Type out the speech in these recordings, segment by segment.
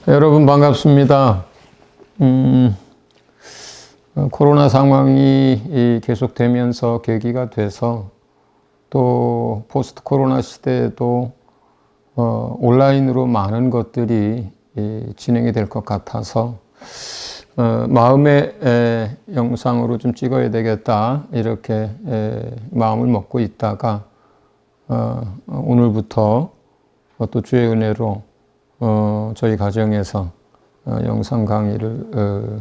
여러분 반갑습니다. 코로나 상황이 계속되면서 계기가 돼서 또 포스트 코로나 시대에도 온라인으로 많은 것들이 진행이 될 것 같아서 마음의 영상으로 좀 찍어야 되겠다 이렇게 마음을 먹고 있다가 오늘부터 또 주의 은혜로 저희 가정에서 영상 강의를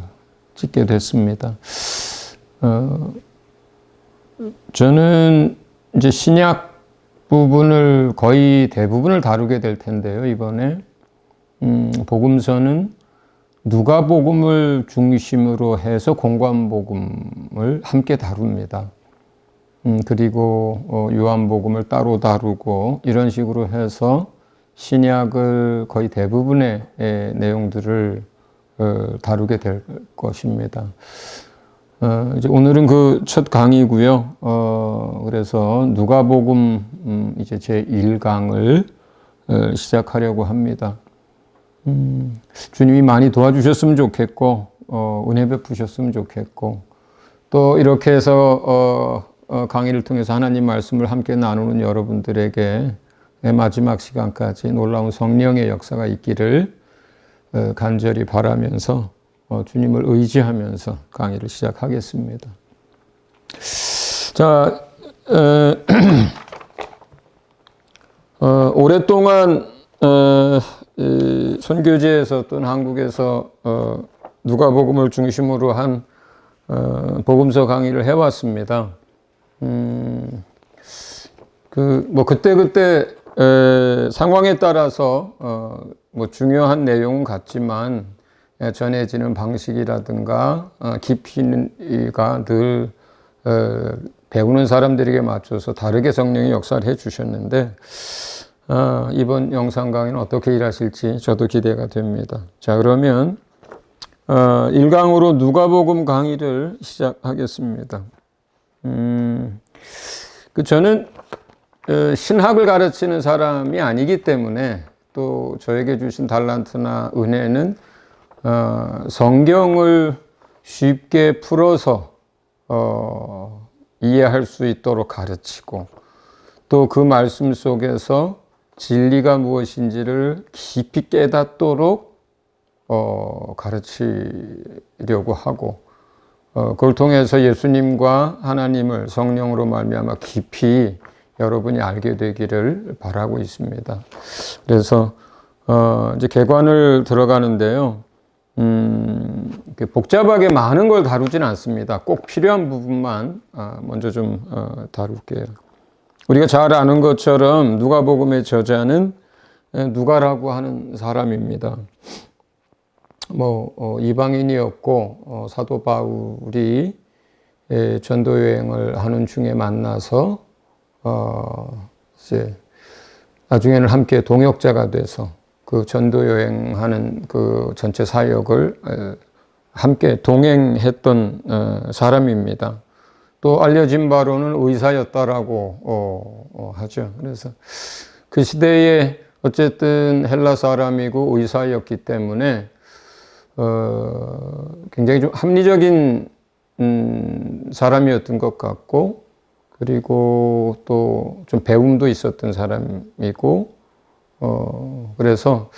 찍게 됐습니다. 저는 이제 신약 부분을 거의 대부분을 다루게 될 텐데요. 이번에 복음서는 누가복음을 중심으로 해서 공관복음을 함께 다룹니다. 그리고 요한복음을 따로 다루고 이런 식으로 해서 신약을 거의 대부분의 내용들을 다루게 될 것입니다. 이제 오늘은 그 첫 강의고요. 그래서 누가복음 이제 제 1강을 시작하려고 합니다. 주님이 많이 도와주셨으면 좋겠고 은혜 베푸셨으면 좋겠고 또 이렇게 해서 강의를 통해서 하나님 말씀을 함께 나누는 여러분들에게 마지막 시간까지 놀라운 성령의 역사가 있기를 간절히 바라면서 주님을 의지하면서 강의를 시작하겠습니다. 자, 오랫동안 선교지에서 또는 한국에서 누가복음을 중심으로 한 복음서 강의를 해왔습니다. 그때 상황에 따라서 뭐 중요한 내용은 같지만 전해지는 방식이라든가 깊이가 늘 배우는 사람들에게 맞춰서 다르게 성령이 역사를 해 주셨는데 이번 영상 강의는 어떻게 일하실지 저도 기대가 됩니다. 자, 그러면 1강으로 누가복음 강의를 시작하겠습니다. 저는 신학을 가르치는 사람이 아니기 때문에 또 저에게 주신 달란트나 은혜는 성경을 쉽게 풀어서 이해할 수 있도록 가르치고 또 그 말씀 속에서 진리가 무엇인지를 깊이 깨닫도록 가르치려고 하고 그걸 통해서 예수님과 하나님을 성령으로 말미암아 깊이 여러분이 알게 되기를 바라고 있습니다. 그래서 이제 개관을 들어가는데요. 복잡하게 많은 걸 다루진 않습니다. 꼭 필요한 부분만 먼저 좀 다룰게요. 우리가 잘 아는 것처럼 누가복음의 저자는 누가라고 하는 사람입니다. 이방인이었고 사도 바울이 전도 여행을 하는 중에 만나서 이제 나중에는 함께 동역자가 돼서 그 전도 여행하는 그 전체 사역을 함께 동행했던 사람입니다. 또 알려진 바로는 의사였다라고 하죠. 그래서 그 시대에 어쨌든 헬라 사람이고 의사였기 때문에 굉장히 좀 합리적인 사람이었던 것 같고 그리고 또 좀 배움도 있었던 사람이고 그래서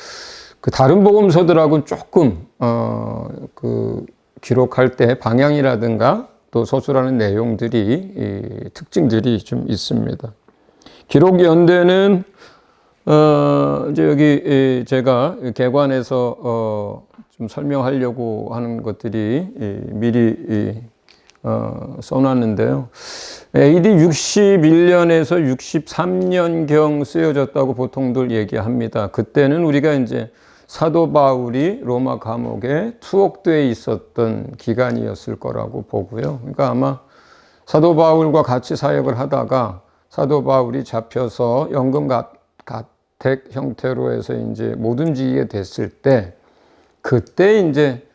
그 다른 복음서들하고는 조금 기록할 때 방향이라든가 또 서술하는 내용들이 특징들이 좀 있습니다. 기록 연대는 이제 여기 제가 개관에서 좀 설명하려고 하는 것들이 미리 써놨는데요. AD 61년에서 63년경 쓰여졌다고 보통들 얘기합니다. 그때는 우리가 이제 사도 바울이 로마 감옥에 투옥되어 있었던 기간이었을 거라고 보고요. 그러니까 아마 사도 바울과 같이 사역을 하다가 사도 바울이 잡혀서 연금 가택 형태로 해서 이제 못 움직이게 됐을 때 그때 이제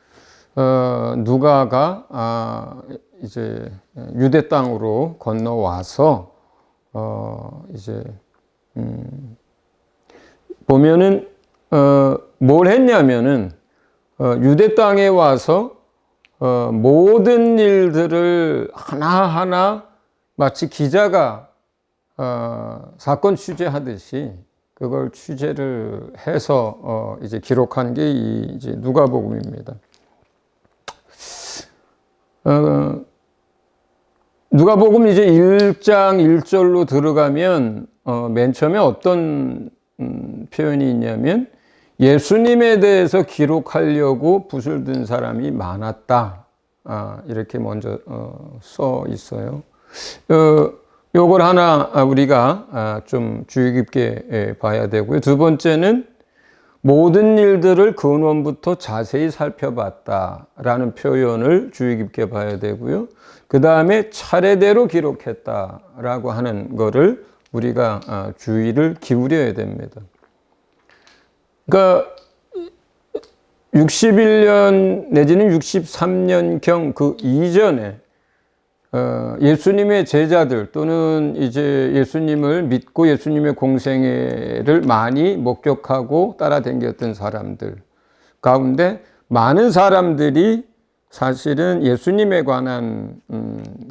누가가 이제 유대 땅으로 건너와서 이제 보면은 뭘 했냐면은 유대 땅에 와서 모든 일들을 하나하나 마치 기자가 사건 취재하듯이 그걸 취재를 해서 이제 기록한 게 이제 누가복음입니다. 누가복음 이제 1장 1절로 들어가면 맨 처음에 어떤 표현이 있냐면 예수님에 대해서 기록하려고 붓을 든 사람이 많았다. 이렇게 먼저 써 있어요. 요걸 하나 우리가 좀 주의 깊게 봐야 되고요. 두 번째는 모든 일들을 근원부터 자세히 살펴봤다라는 표현을 주의 깊게 봐야 되고요. 그 다음에 차례대로 기록했다라고 하는 거를 우리가 주의를 기울여야 됩니다. 그러니까 61년 내지는 63년경 그 이전에 예수님의 제자들 또는 이제 예수님을 믿고 예수님의 공생애를 많이 목격하고 따라다녔던 사람들 가운데 많은 사람들이 사실은 예수님에 관한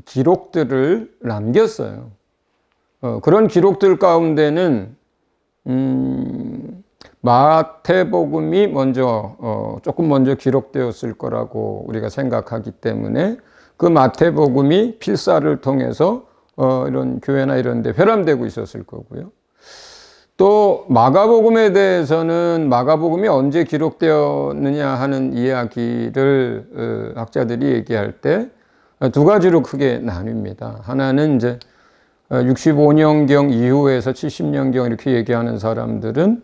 기록들을 남겼어요. 그런 기록들 가운데는 마태복음이 조금 먼저 기록되었을 거라고 우리가 생각하기 때문에 그 마태복음이 필사를 통해서 이런 교회나 이런 데 회람되고 있었을 거고요. 또 마가복음에 대해서는 마가복음이 언제 기록되었느냐 하는 이야기를 학자들이 얘기할 때 두 가지로 크게 나뉩니다. 하나는 이제 65년경 이후에서 70년경 이렇게 얘기하는 사람들은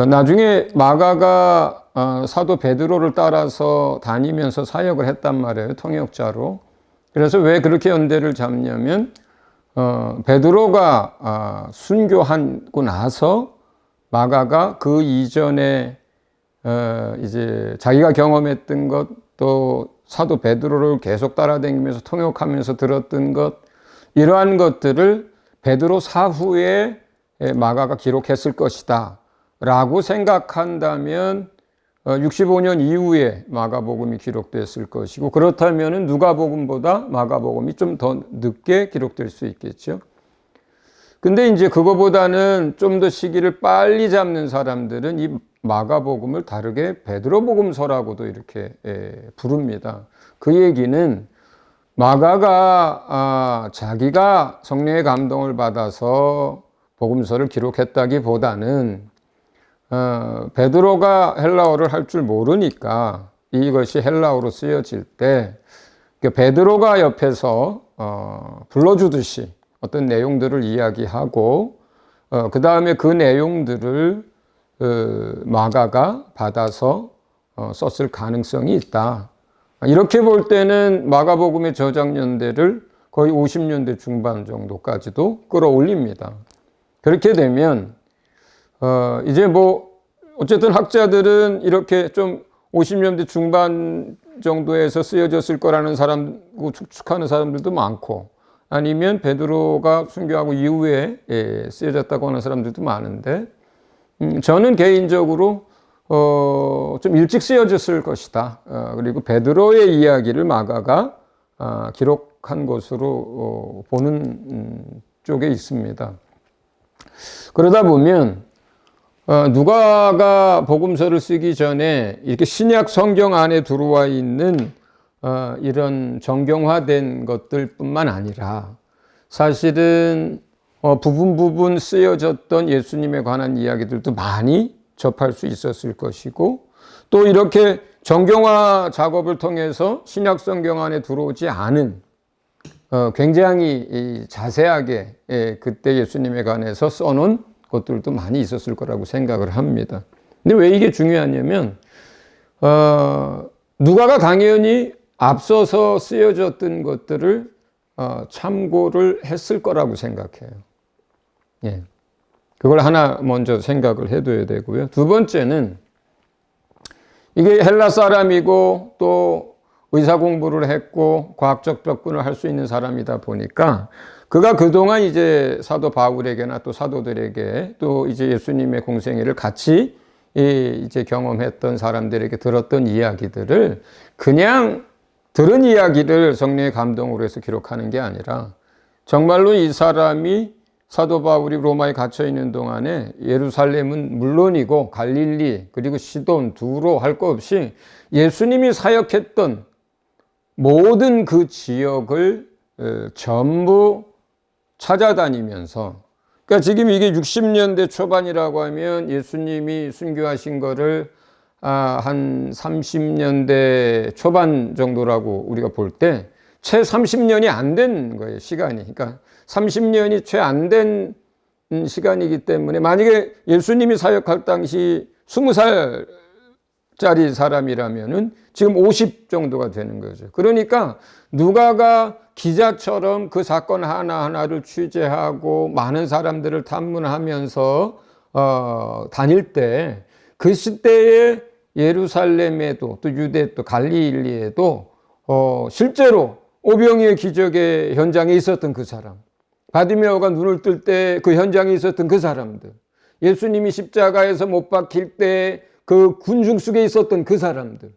나중에 마가가 사도 베드로를 따라서 다니면서 사역을 했단 말이에요. 통역자로. 그래서 왜 그렇게 연대를 잡냐면 베드로가 순교하고 나서 마가가 그 이전에 이제 자기가 경험했던 것 또 사도 베드로를 계속 따라다니면서 통역하면서 들었던 것 이러한 것들을 베드로 사후에 마가가 기록했을 것이다 라고 생각한다면 65년 이후에 마가복음이 기록됐을 것이고 그렇다면 누가복음보다 마가복음이 좀 더 늦게 기록될 수 있겠죠. 근데 이제 그거보다는 좀 더 시기를 빨리 잡는 사람들은 이 마가복음을 다르게 베드로복음서라고도 이렇게 부릅니다. 그 얘기는 마가가 자기가 성령의 감동을 받아서 복음서를 기록했다기보다는 베드로가 헬라어를 할 줄 모르니까 이것이 헬라어로 쓰여질 때 베드로가 옆에서 불러주듯이 어떤 내용들을 이야기하고 그 다음에 그 내용들을 마가가 받아서 썼을 가능성이 있다. 이렇게 볼 때는 마가복음의 저작 연대를 거의 50년대 중반 정도까지도 끌어올립니다. 그렇게 되면 이제 뭐 어쨌든 학자들은 이렇게 좀 50년대 중반 정도에서 쓰여졌을 거라는 사람 추측하는 사람들도 많고 아니면 베드로가 순교하고 이후에 쓰여졌다고 하는 사람들도 많은데 저는 개인적으로 좀 일찍 쓰여졌을 것이다. 그리고 베드로의 이야기를 마가가 기록한 것으로 보는 쪽에 있습니다. 그러다 보면 누가가 복음서를 쓰기 전에 이렇게 신약 성경 안에 들어와 있는 이런 정경화된 것들뿐만 아니라 사실은 부분 쓰여졌던 예수님에 관한 이야기들도 많이 접할 수 있었을 것이고 또 이렇게 정경화 작업을 통해서 신약 성경 안에 들어오지 않은 굉장히 자세하게 그때 예수님에 관해서 써놓은 것들도 많이 있었을 거라고 생각을 합니다. 근데 왜 이게 중요하냐면 누가가 당연히 앞서서 쓰여졌던 것들을 참고를 했을 거라고 생각해요. 예. 그걸 하나 먼저 생각을 해둬야 되고요. 두 번째는 이게 헬라 사람이고 또 의사 공부를 했고 과학적 접근을 할 수 있는 사람이다 보니까 그가 그동안 이제 사도 바울에게나 또 사도들에게 또 이제 예수님의 공생애를 같이 이제 경험했던 사람들에게 들었던 이야기들을 그냥 들은 이야기를 성령의 감동으로 해서 기록하는 게 아니라 정말로 이 사람이 사도 바울이 로마에 갇혀 있는 동안에 예루살렘은 물론이고 갈릴리 그리고 시돈, 두로 할 것 없이 예수님이 사역했던 모든 그 지역을 전부 찾아다니면서, 그러니까 지금 이게 60년대 초반이라고 하면 예수님이 순교하신 거를 한 30년대 초반 정도라고 우리가 볼 때 채 30년이 안 된 거예요, 시간이. 그러니까 30년이 채 안 된 시간이기 때문에 만약에 예수님이 사역할 당시 20살짜리 사람이라면은 지금 50 정도가 되는 거죠. 그러니까 누가가 기자처럼 그 사건 하나하나를 취재하고 많은 사람들을 탐문하면서 다닐 때 그 시대에 예루살렘에도 또 유대 또 갈릴리에도 실제로 오병이의 기적의 현장에 있었던 그 사람, 바디메오가 눈을 뜰 때 그 현장에 있었던 그 사람들, 예수님이 십자가에서 못 박힐 때 그 군중 속에 있었던 그 사람들,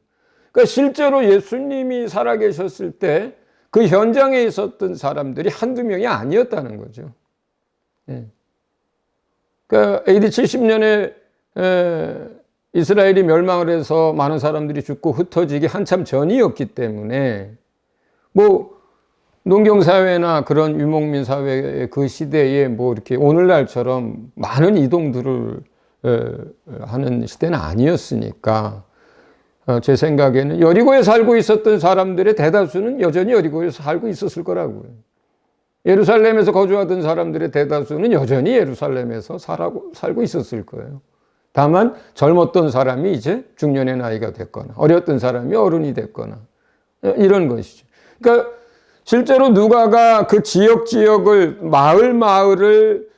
그러니까 실제로 예수님이 살아계셨을 때 그 현장에 있었던 사람들이 한두 명이 아니었다는 거죠. 그러니까 AD 70년에 이스라엘이 멸망을 해서 많은 사람들이 죽고 흩어지기 한참 전이었기 때문에 뭐 농경사회나 그런 유목민 사회의 그 시대에 뭐 이렇게 오늘날처럼 많은 이동들을 하는 시대는 아니었으니까 제 생각에는 여리고에 살고 있었던 사람들의 대다수는 여전히 여리고에서 살고 있었을 거라고요. 예루살렘에서 거주하던 사람들의 대다수는 여전히 예루살렘에서 살고 있었을 거예요. 다만 젊었던 사람이 이제 중년의 나이가 됐거나 어렸던 사람이 어른이 됐거나 이런 것이죠. 그러니까 실제로 누가가 그 지역을 마을을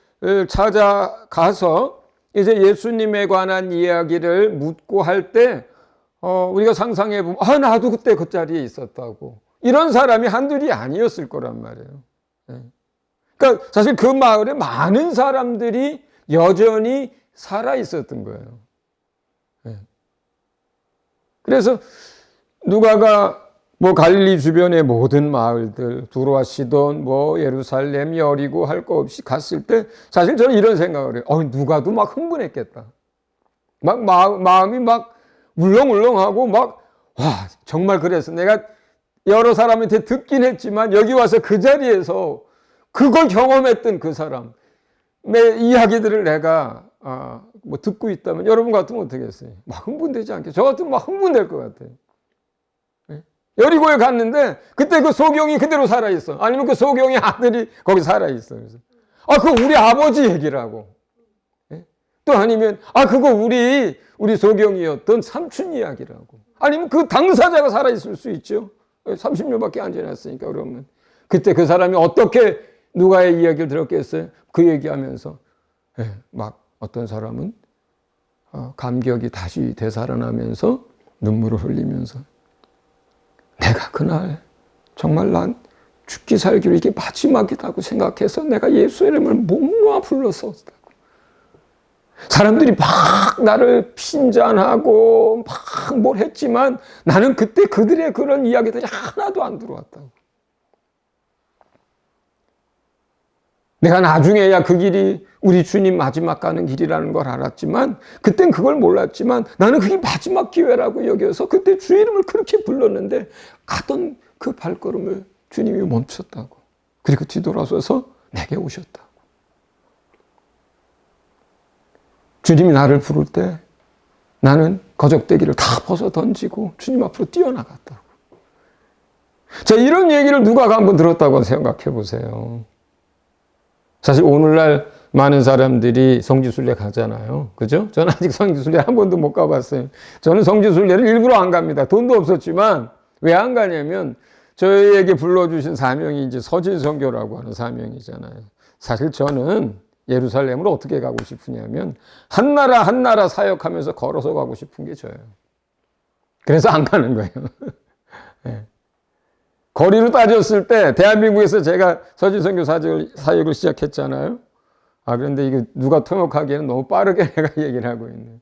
찾아가서 이제 예수님에 관한 이야기를 묻고 할 때 우리가 상상해 보면 나도 그때 그 자리에 있었다고, 이런 사람이 한둘이 아니었을 거란 말이에요. 그러니까 사실 그 마을에 많은 사람들이 여전히 살아 있었던 거예요. 그래서 누가가 뭐 갈릴리 주변의 모든 마을들, 두로와 시돈, 뭐 예루살렘, 여리고 할 거 없이 갔을 때 사실 저는 이런 생각을 해요. 누가도 막 흥분했겠다. 막 마음이 막 울렁울렁하고 막 정말 그래서 내가 여러 사람한테 듣긴 했지만 여기 와서 그 자리에서 그걸 경험했던 그 사람의 이야기들을 내가 뭐 듣고 있다면 여러분 같으면 어떻게 했어요? 막 흥분되지 않겠어요? 저 같으면 막 흥분될 것 같아요. 여리고에 갔는데 그때 그 소경이 그대로 살아있어. 아니면 그 소경의 아들이 거기 살아있어. 그래서 그거 우리 아버지 얘기라고. 또 아니면 그거 우리 소경이었던 삼촌 이야기라고. 아니면 그 당사자가 살아있을 수 있죠. 30년밖에 안 지났으니까. 그러면 그때 그 사람이 어떻게 누가의 이야기를 들었겠어요? 그 얘기하면서 막 어떤 사람은 감격이 다시 되살아나면서 눈물을 흘리면서 내가 그날 정말 난 죽기 살기로 이게 마지막이라고 생각해서 내가 예수 이름을 목 놓아 불렀었다고. 사람들이 막 나를 핀잔하고 막 뭘 했지만 나는 그때 그들의 그런 이야기들이 하나도 안 들어왔다고. 내가 나중에야 그 길이 우리 주님 마지막 가는 길이라는 걸 알았지만 그땐 그걸 몰랐지만 나는 그게 마지막 기회라고 여겨서 그때 주의 이름을 그렇게 불렀는데 가던 그 발걸음을 주님이 멈췄다고. 그리고 뒤돌아서서 내게 오셨다고. 주님이 나를 부를 때 나는 거적대기를 다 벗어 던지고 주님 앞으로 뛰어나갔다고. 자, 이런 얘기를 누가가 한번 들었다고 생각해 보세요. 사실 오늘날 많은 사람들이 성지순례 가잖아요. 그죠? 저는 아직 성지순례 한 번도 못 가봤어요. 저는 성지순례를 일부러 안 갑니다. 돈도 없었지만 왜 안 가냐면 저희에게 불러주신 사명이 이제 서진선교라고 하는 사명이잖아요. 사실 저는 예루살렘으로 어떻게 가고 싶으냐면 한 나라 사역하면서 걸어서 가고 싶은 게 저예요. 그래서 안 가는 거예요. 네. 거리로 따졌을 때 대한민국에서 제가 서진선교 사역을 시작했잖아요. 그런데 이거 누가 통역하기에는 너무 빠르게 내가 얘기를 하고 있네.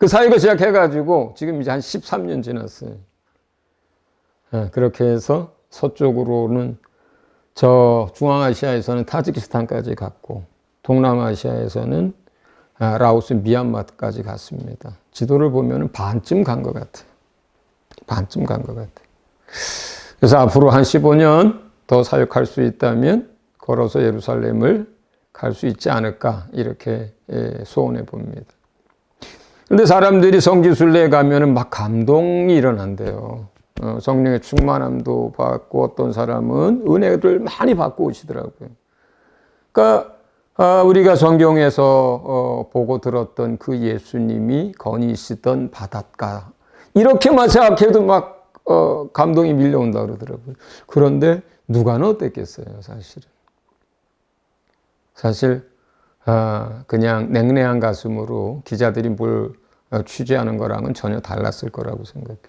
그 사역을 시작해가지고 지금 이제 한 13년 지났어요. 그렇게 해서 서쪽으로는 저 중앙아시아에서는 타지키스탄까지 갔고 동남아시아에서는 라오스, 미얀마까지 갔습니다. 지도를 보면 반쯤 간 것 같아요. 반쯤 간 것 같아요. 그래서 앞으로 한 15년 더 사역할 수 있다면 걸어서 예루살렘을 갈 수 있지 않을까 이렇게 소원해 봅니다. 그런데 사람들이 성지순례에 가면은 막 감동이 일어난대요. 성령의 충만함도 받고 어떤 사람은 은혜를 많이 받고 오시더라고요. 그러니까 우리가 성경에서 보고 들었던 그 예수님이 거니시던 바닷가 이렇게만 생각해도 막 감동이 밀려온다 그러더라고요. 그런데 누가는 어땠겠어요, 사실은. 사실 그냥 냉랭한 가슴으로 기자들이 뭘 취재하는 거랑은 전혀 달랐을 거라고 생각해요.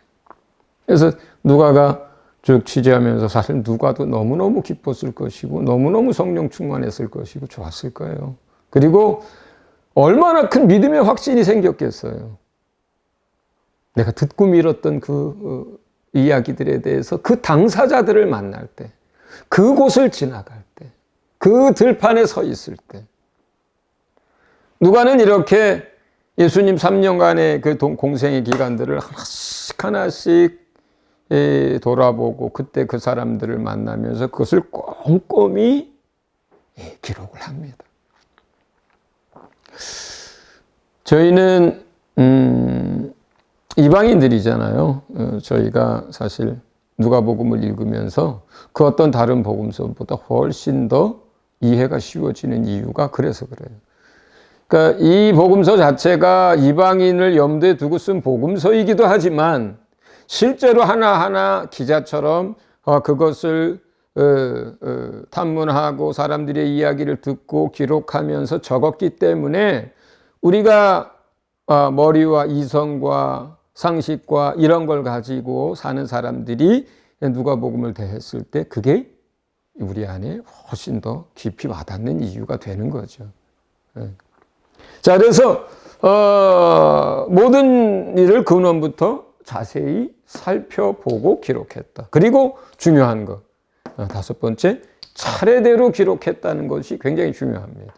그래서 누가가 쭉 취재하면서 사실 누가도 너무너무 기뻤을 것이고 너무너무 성령 충만했을 것이고 좋았을 거예요. 그리고 얼마나 큰 믿음의 확신이 생겼겠어요. 내가 듣고 밀었던 그 이야기들에 대해서 그 당사자들을 만날 때, 그곳을 지나갈 때, 그 들판에 서 있을 때. 누가는 이렇게 예수님 3년간의 그 공생의 기간들을 하나씩 돌아보고 그때 그 사람들을 만나면서 그것을 꼼꼼히 기록을 합니다. 저희는 이방인들이잖아요. 저희가 사실 누가복음을 읽으면서 그 어떤 다른 복음서보다 훨씬 더 이해가 쉬워지는 이유가 그래서 그래요. 그러니까 이 복음서 자체가 이방인을 염두에 두고 쓴 복음서이기도 하지만 실제로 하나하나 기자처럼 그것을 탐문하고 사람들의 이야기를 듣고 기록하면서 적었기 때문에 우리가 머리와 이성과 상식과 이런 걸 가지고 사는 사람들이 누가복음을 대했을 때 그게 우리 안에 훨씬 더 깊이 와닿는 이유가 되는 거죠. 자, 그래서 모든 일을 근원부터 자세히 살펴보고 기록했다. 그리고 중요한 것, 다섯 번째, 차례대로 기록했다는 것이 굉장히 중요합니다.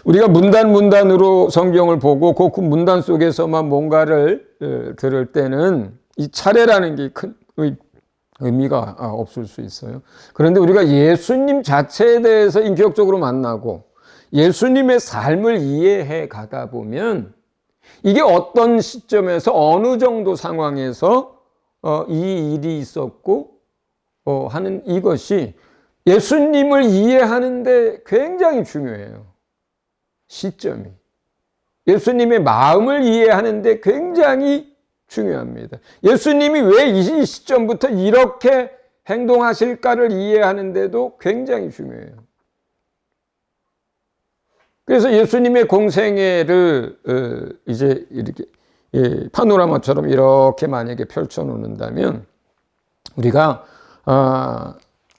우리가 문단으로 성경을 보고 그 문단 속에서만 뭔가를 들을 때는 이 차례라는 게 큰 의미가 없을 수 있어요. 그런데 우리가 예수님 자체에 대해서 인격적으로 만나고 예수님의 삶을 이해해 가다 보면 이게 어떤 시점에서 어느 정도 상황에서 이 일이 있었고 하는 이것이 예수님을 이해하는데 굉장히 중요해요. 시점이. 예수님의 마음을 이해하는데 굉장히 중요합니다. 예수님이 왜 이 시점부터 이렇게 행동하실까를 이해하는데도 굉장히 중요해요. 그래서 예수님의 공생애를 이제 이렇게 파노라마처럼 이렇게 만약에 펼쳐놓는다면 우리가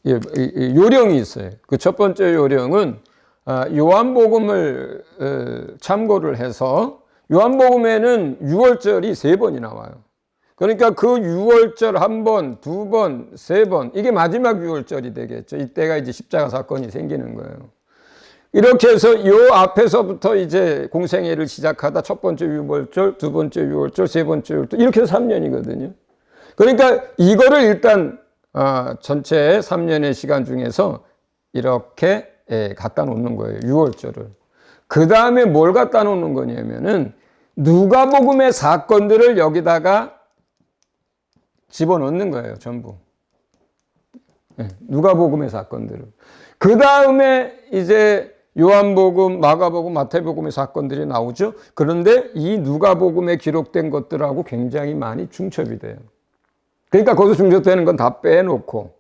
요령이 있어요. 그 첫 번째 요령은 요한복음을 참고를 해서 요한복음에는 6월절이 3번이 나와요. 그러니까 그 6월절 1번, 2번, 3번 이게 마지막 6월절이 되겠죠. 이때가 이제 십자가 사건이 생기는 거예요. 이렇게 해서 요 앞에서부터 이제 공생애를 시작하다 첫 번째 6월절, 두 번째 6월절, 세 번째 6월절 이렇게 해서 3년이거든요. 그러니까 이거를 일단 전체 3년의 시간 중에서 이렇게 갖다 놓는 거예요. 6월절을. 그 다음에 뭘 갖다 놓는 거냐면은 누가복음의 사건들을 여기다가 집어넣는 거예요. 전부. 누가복음의 사건들을. 그 다음에 이제 요한복음, 마가복음, 마태복음의 사건들이 나오죠. 그런데 이 누가복음에 기록된 것들하고 굉장히 많이 중첩이 돼요. 그러니까 거기서 중첩되는 건 다 빼놓고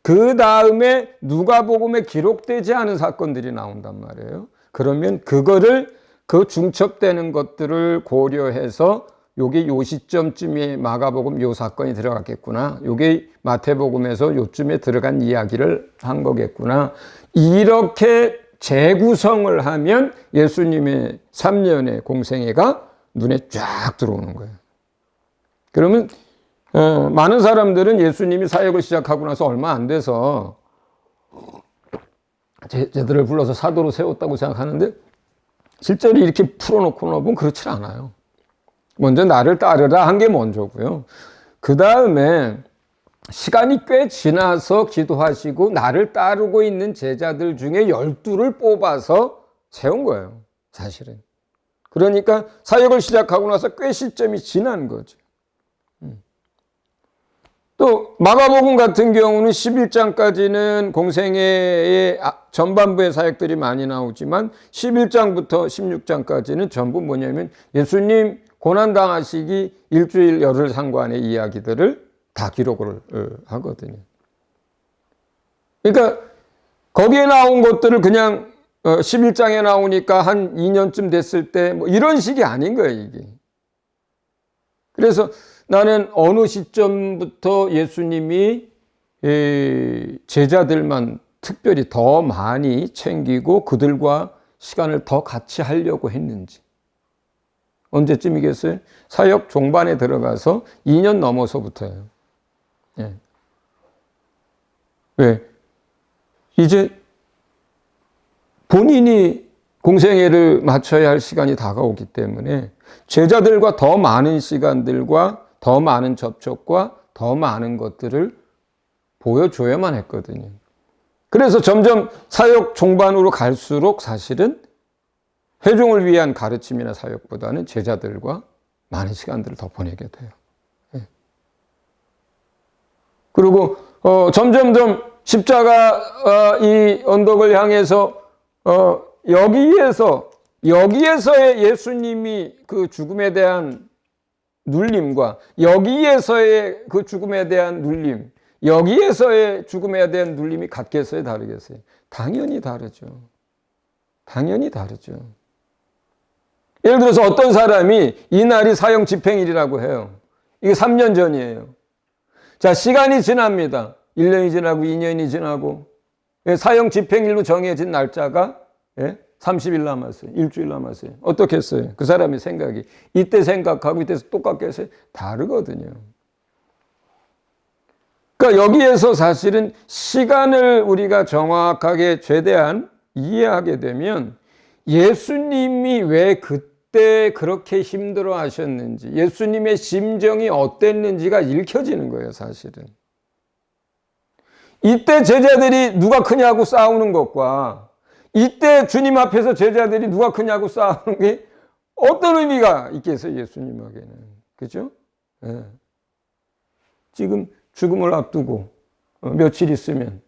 그 다음에 누가복음에 기록되지 않은 사건들이 나온단 말이에요. 그러면 그거를 그 중첩되는 것들을 고려해서 요게 요 시점쯤에 마가복음 요 사건이 들어갔겠구나. 요게 마태복음에서 요쯤에 들어간 이야기를 한 거겠구나. 이렇게 재구성을 하면 예수님의 3년의 공생애가 눈에 쫙 들어오는 거예요. 그러면 많은 사람들은 예수님이 사역을 시작하고 나서 얼마 안 돼서 제자들을 불러서 사도로 세웠다고 생각하는데 실제로 이렇게 풀어놓고 보면 그렇지 않아요. 먼저 나를 따르라 한 게 먼저고요. 그 다음에 시간이 꽤 지나서 기도하시고 나를 따르고 있는 제자들 중에 12를 뽑아서 세운 거예요, 사실은. 그러니까 사역을 시작하고 나서 꽤 시점이 지난 거죠. 또 마가복음 같은 경우는 11장까지는 공생애의 전반부의 사역들이 많이 나오지만 11장부터 16장까지는 전부 뭐냐면 예수님 고난당하시기 일주일 열흘 상관의 이야기들을 다 기록을 하거든요. 그러니까 거기에 나온 것들을 그냥 11장에 나오니까 한 2년쯤 됐을 때 뭐 이런 식이 아닌 거예요, 이게. 그래서 나는 어느 시점부터 예수님이 제자들만 특별히 더 많이 챙기고 그들과 시간을 더 같이 하려고 했는지. 언제쯤이겠어요? 사역 종반에 들어가서 2년 넘어서부터예요. 예. 왜? 이제 본인이 공생애를 마쳐야 할 시간이 다가오기 때문에 제자들과 더 많은 시간들과 더 많은 접촉과 더 많은 것들을 보여줘야만 했거든요. 그래서 점점 사역 종반으로 갈수록 사실은 회중을 위한 가르침이나 사역보다는 제자들과 많은 시간들을 더 보내게 돼요. 예. 그리고 점점점 십자가 이 언덕을 향해서 여기에서의 예수님이 그 죽음에 대한 눌림과 여기에서의 그 죽음에 대한 눌림, 여기에서의 죽음에 대한 눌림이 같겠어요, 다르겠어요? 당연히 다르죠. 당연히 다르죠. 예를 들어서 어떤 사람이 이날이 사형 집행일이라고 해요. 이게 3년 전이에요. 자, 시간이 지납니다. 1년이 지나고 2년이 지나고 사형 집행일로 정해진 날짜가 30일 남았어요. 일주일 남았어요. 어떻겠어요? 그 사람의 생각이 이때 생각하고 이때 똑같겠어요? 다르거든요. 그러니까 여기에서 사실은 시간을 우리가 정확하게 최대한 이해하게 되면 예수님이 왜 그때 그렇게 힘들어 하셨는지, 예수님의 심정이 어땠는지가 읽혀지는 거예요, 사실은. 이때 제자들이 누가 크냐고 싸우는 것과 이때 주님 앞에서 제자들이 누가 크냐고 싸우는 게 어떤 의미가 있겠어요, 예수님에게는. 그죠? 네. 지금 죽음을 앞두고 며칠 있으면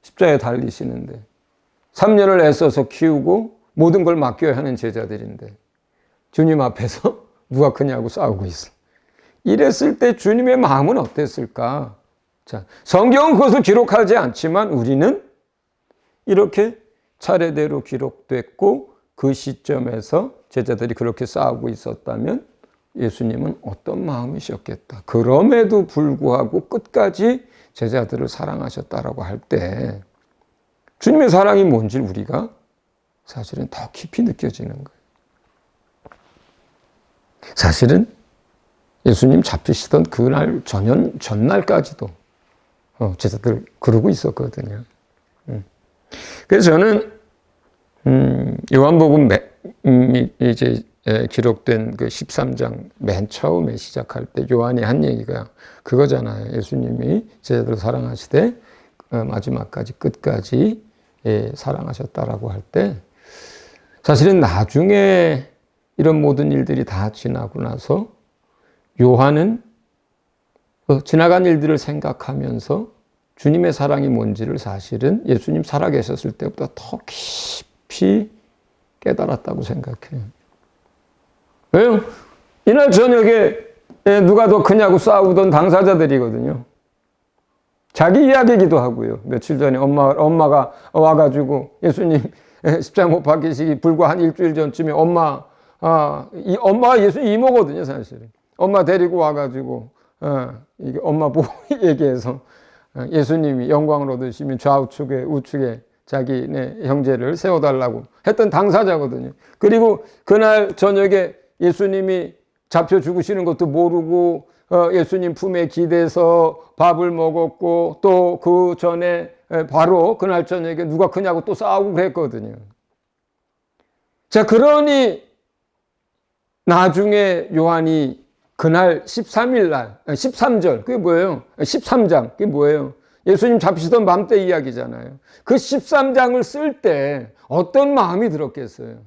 십자가에 달리시는데 3년을 애써서 키우고 모든 걸 맡겨야 하는 제자들인데 주님 앞에서 누가 크냐고 싸우고 있어. 이랬을 때 주님의 마음은 어땠을까? 자, 성경은 그것을 기록하지 않지만 우리는 이렇게 차례대로 기록됐고 그 시점에서 제자들이 그렇게 싸우고 있었다면 예수님은 어떤 마음이셨겠다. 그럼에도 불구하고 끝까지 제자들을 사랑하셨다라고 할 때 주님의 사랑이 뭔지 우리가 사실은 더 깊이 느껴지는 거예요. 사실은 예수님 잡히시던 그날 전날까지도 제자들 그러고 있었거든요. 그래서 저는 요한복음 이제 기록된 그 13장 맨 처음에 시작할 때 요한이 한 얘기가 그거잖아요. 예수님이 제자들을 사랑하시되 마지막까지 끝까지 사랑하셨다라고 할 때 사실은 나중에 이런 모든 일들이 다 지나고 나서 요한은 지나간 일들을 생각하면서 주님의 사랑이 뭔지를 사실은 예수님 살아계셨을 때보다 더 깊이 깨달았다고 생각해요. 왜요? 이날 저녁에 누가 더 크냐고 싸우던 당사자들이거든요. 자기 이야기이기도 하고요. 며칠 전에 엄마가 와가지고 예수님 십자가 못 박히시기 불과 한 일주일 전쯤에 엄마가 예수님 이모거든요, 사실은. 엄마 데리고 와가지고 이게 엄마 보고 얘기해서 예수님이 영광을 얻으시면 좌우측에 우측에 자기네 형제를 세워달라고 했던 당사자거든요. 그리고 그날 저녁에 예수님이 잡혀 죽으시는 것도 모르고 예수님 품에 기대서 밥을 먹었고 또 그 전에 바로 그날 저녁에 누가 크냐고 또 싸우고 그랬거든요. 자, 그러니 나중에 요한이 그날 13일 날, 13절, 그게 뭐예요? 13장, 그게 뭐예요? 예수님 잡히시던 밤 때 이야기잖아요. 그 13장을 쓸 때 어떤 마음이 들었겠어요?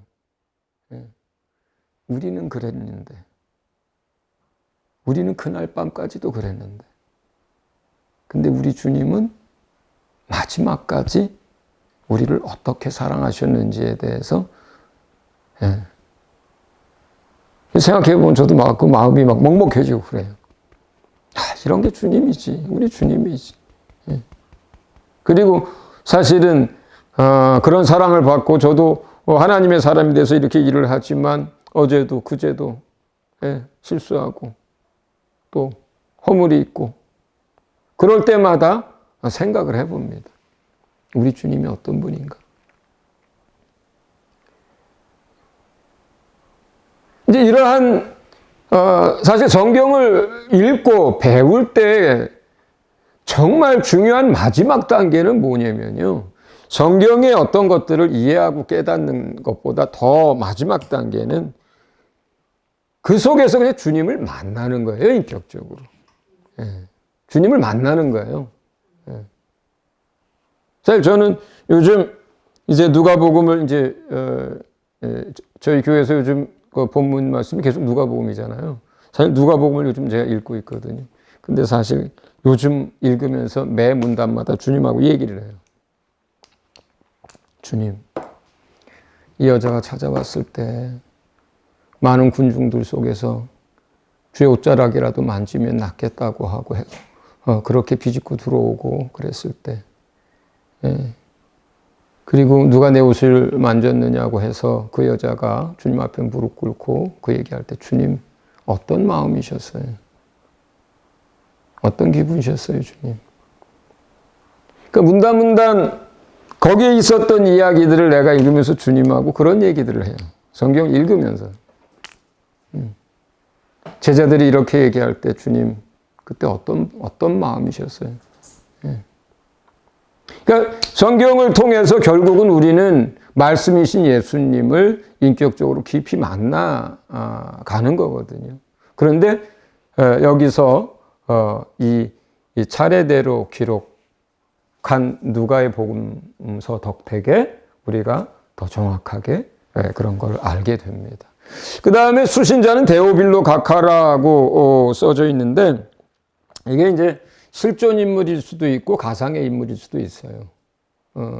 우리는 그랬는데. 우리는 그날 밤까지도 그랬는데. 근데 우리 주님은 마지막까지 우리를 어떻게 사랑하셨는지에 대해서 생각해보면 저도 막 그 마음이 막 먹먹해지고 그래요. 이런 게 주님이지. 우리 주님이지. 그리고 사실은 그런 사랑을 받고 저도 하나님의 사람이 돼서 이렇게 일을 하지만 어제도 그제도 실수하고 또 허물이 있고 그럴 때마다 생각을 해봅니다. 우리 주님이 어떤 분인가? 이제 이러한 사실 성경을 읽고 배울 때 정말 중요한 마지막 단계는 뭐냐면요. 성경의 어떤 것들을 이해하고 깨닫는 것보다 더 마지막 단계는 그 속에서 그냥 주님을 만나는 거예요, 인격적으로. 주님을 만나는 거예요. 사실 저는 요즘 이제 누가복음을 이제 저희 교회에서 요즘 그 본문 말씀이 계속 누가복음이잖아요. 사실 누가복음을 요즘 제가 읽고 있거든요. 근데 사실 요즘 읽으면서 매 문단마다 주님하고 얘기를 해요. 주님, 이 여자가 찾아왔을 때 많은 군중들 속에서 주의 옷자락이라도 만지면 낫겠다고 하고 그렇게 비집고 들어오고 그랬을 때 그리고 누가 내 옷을 만졌느냐고 해서 그 여자가 주님 앞에 무릎 꿇고 그 얘기할 때 주님 어떤 마음이셨어요? 어떤 기분이셨어요, 주님? 그러니까 문단 거기에 있었던 이야기들을 내가 읽으면서 주님하고 그런 얘기들을 해요. 성경 읽으면서. 제자들이 이렇게 얘기할 때 주님 그때 어떤 마음이셨어요? 그러니까 성경을 통해서 결국은 우리는 말씀이신 예수님을 인격적으로 깊이 만나가는 거거든요. 그런데 여기서 이 차례대로 기록한 누가의 복음서 덕택에 우리가 더 정확하게 그런 걸 알게 됩니다. 그 다음에 수신자는 데오빌로 가카라고 써져 있는데 이게 이제 실존 인물일 수도 있고 가상의 인물일 수도 있어요.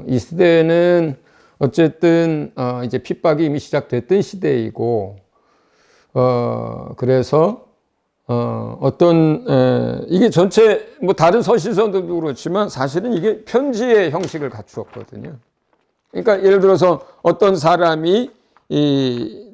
이 시대는 어쨌든 이제 핍박이 이미 시작됐던 시대이고 그래서 이게 전체 뭐 다른 서신서들도 그렇지만 사실은 이게 편지의 형식을 갖추었거든요. 그러니까 예를 들어서 어떤 사람이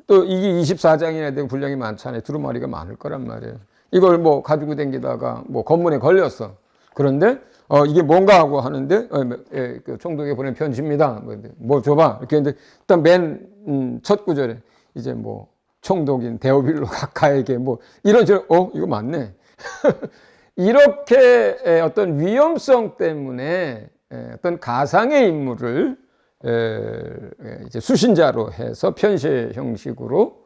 또 이게 24장이나 되고 분량이 많잖아요. 두루마리가 많을 거란 말이에요. 이걸 뭐 가지고 다니다가 뭐 검문에 걸렸어. 그런데 이게 뭔가 하고 하는데 그 총독에 보낸 편지입니다. 뭐 줘봐. 이렇게 했는데 일단 맨 첫 구절에 이제 뭐 총독인 데오빌로 가카에게 뭐 이런저런 이거 맞네. 이렇게 어떤 위험성 때문에 어떤 가상의 인물을 이제 수신자로 해서 편시 형식으로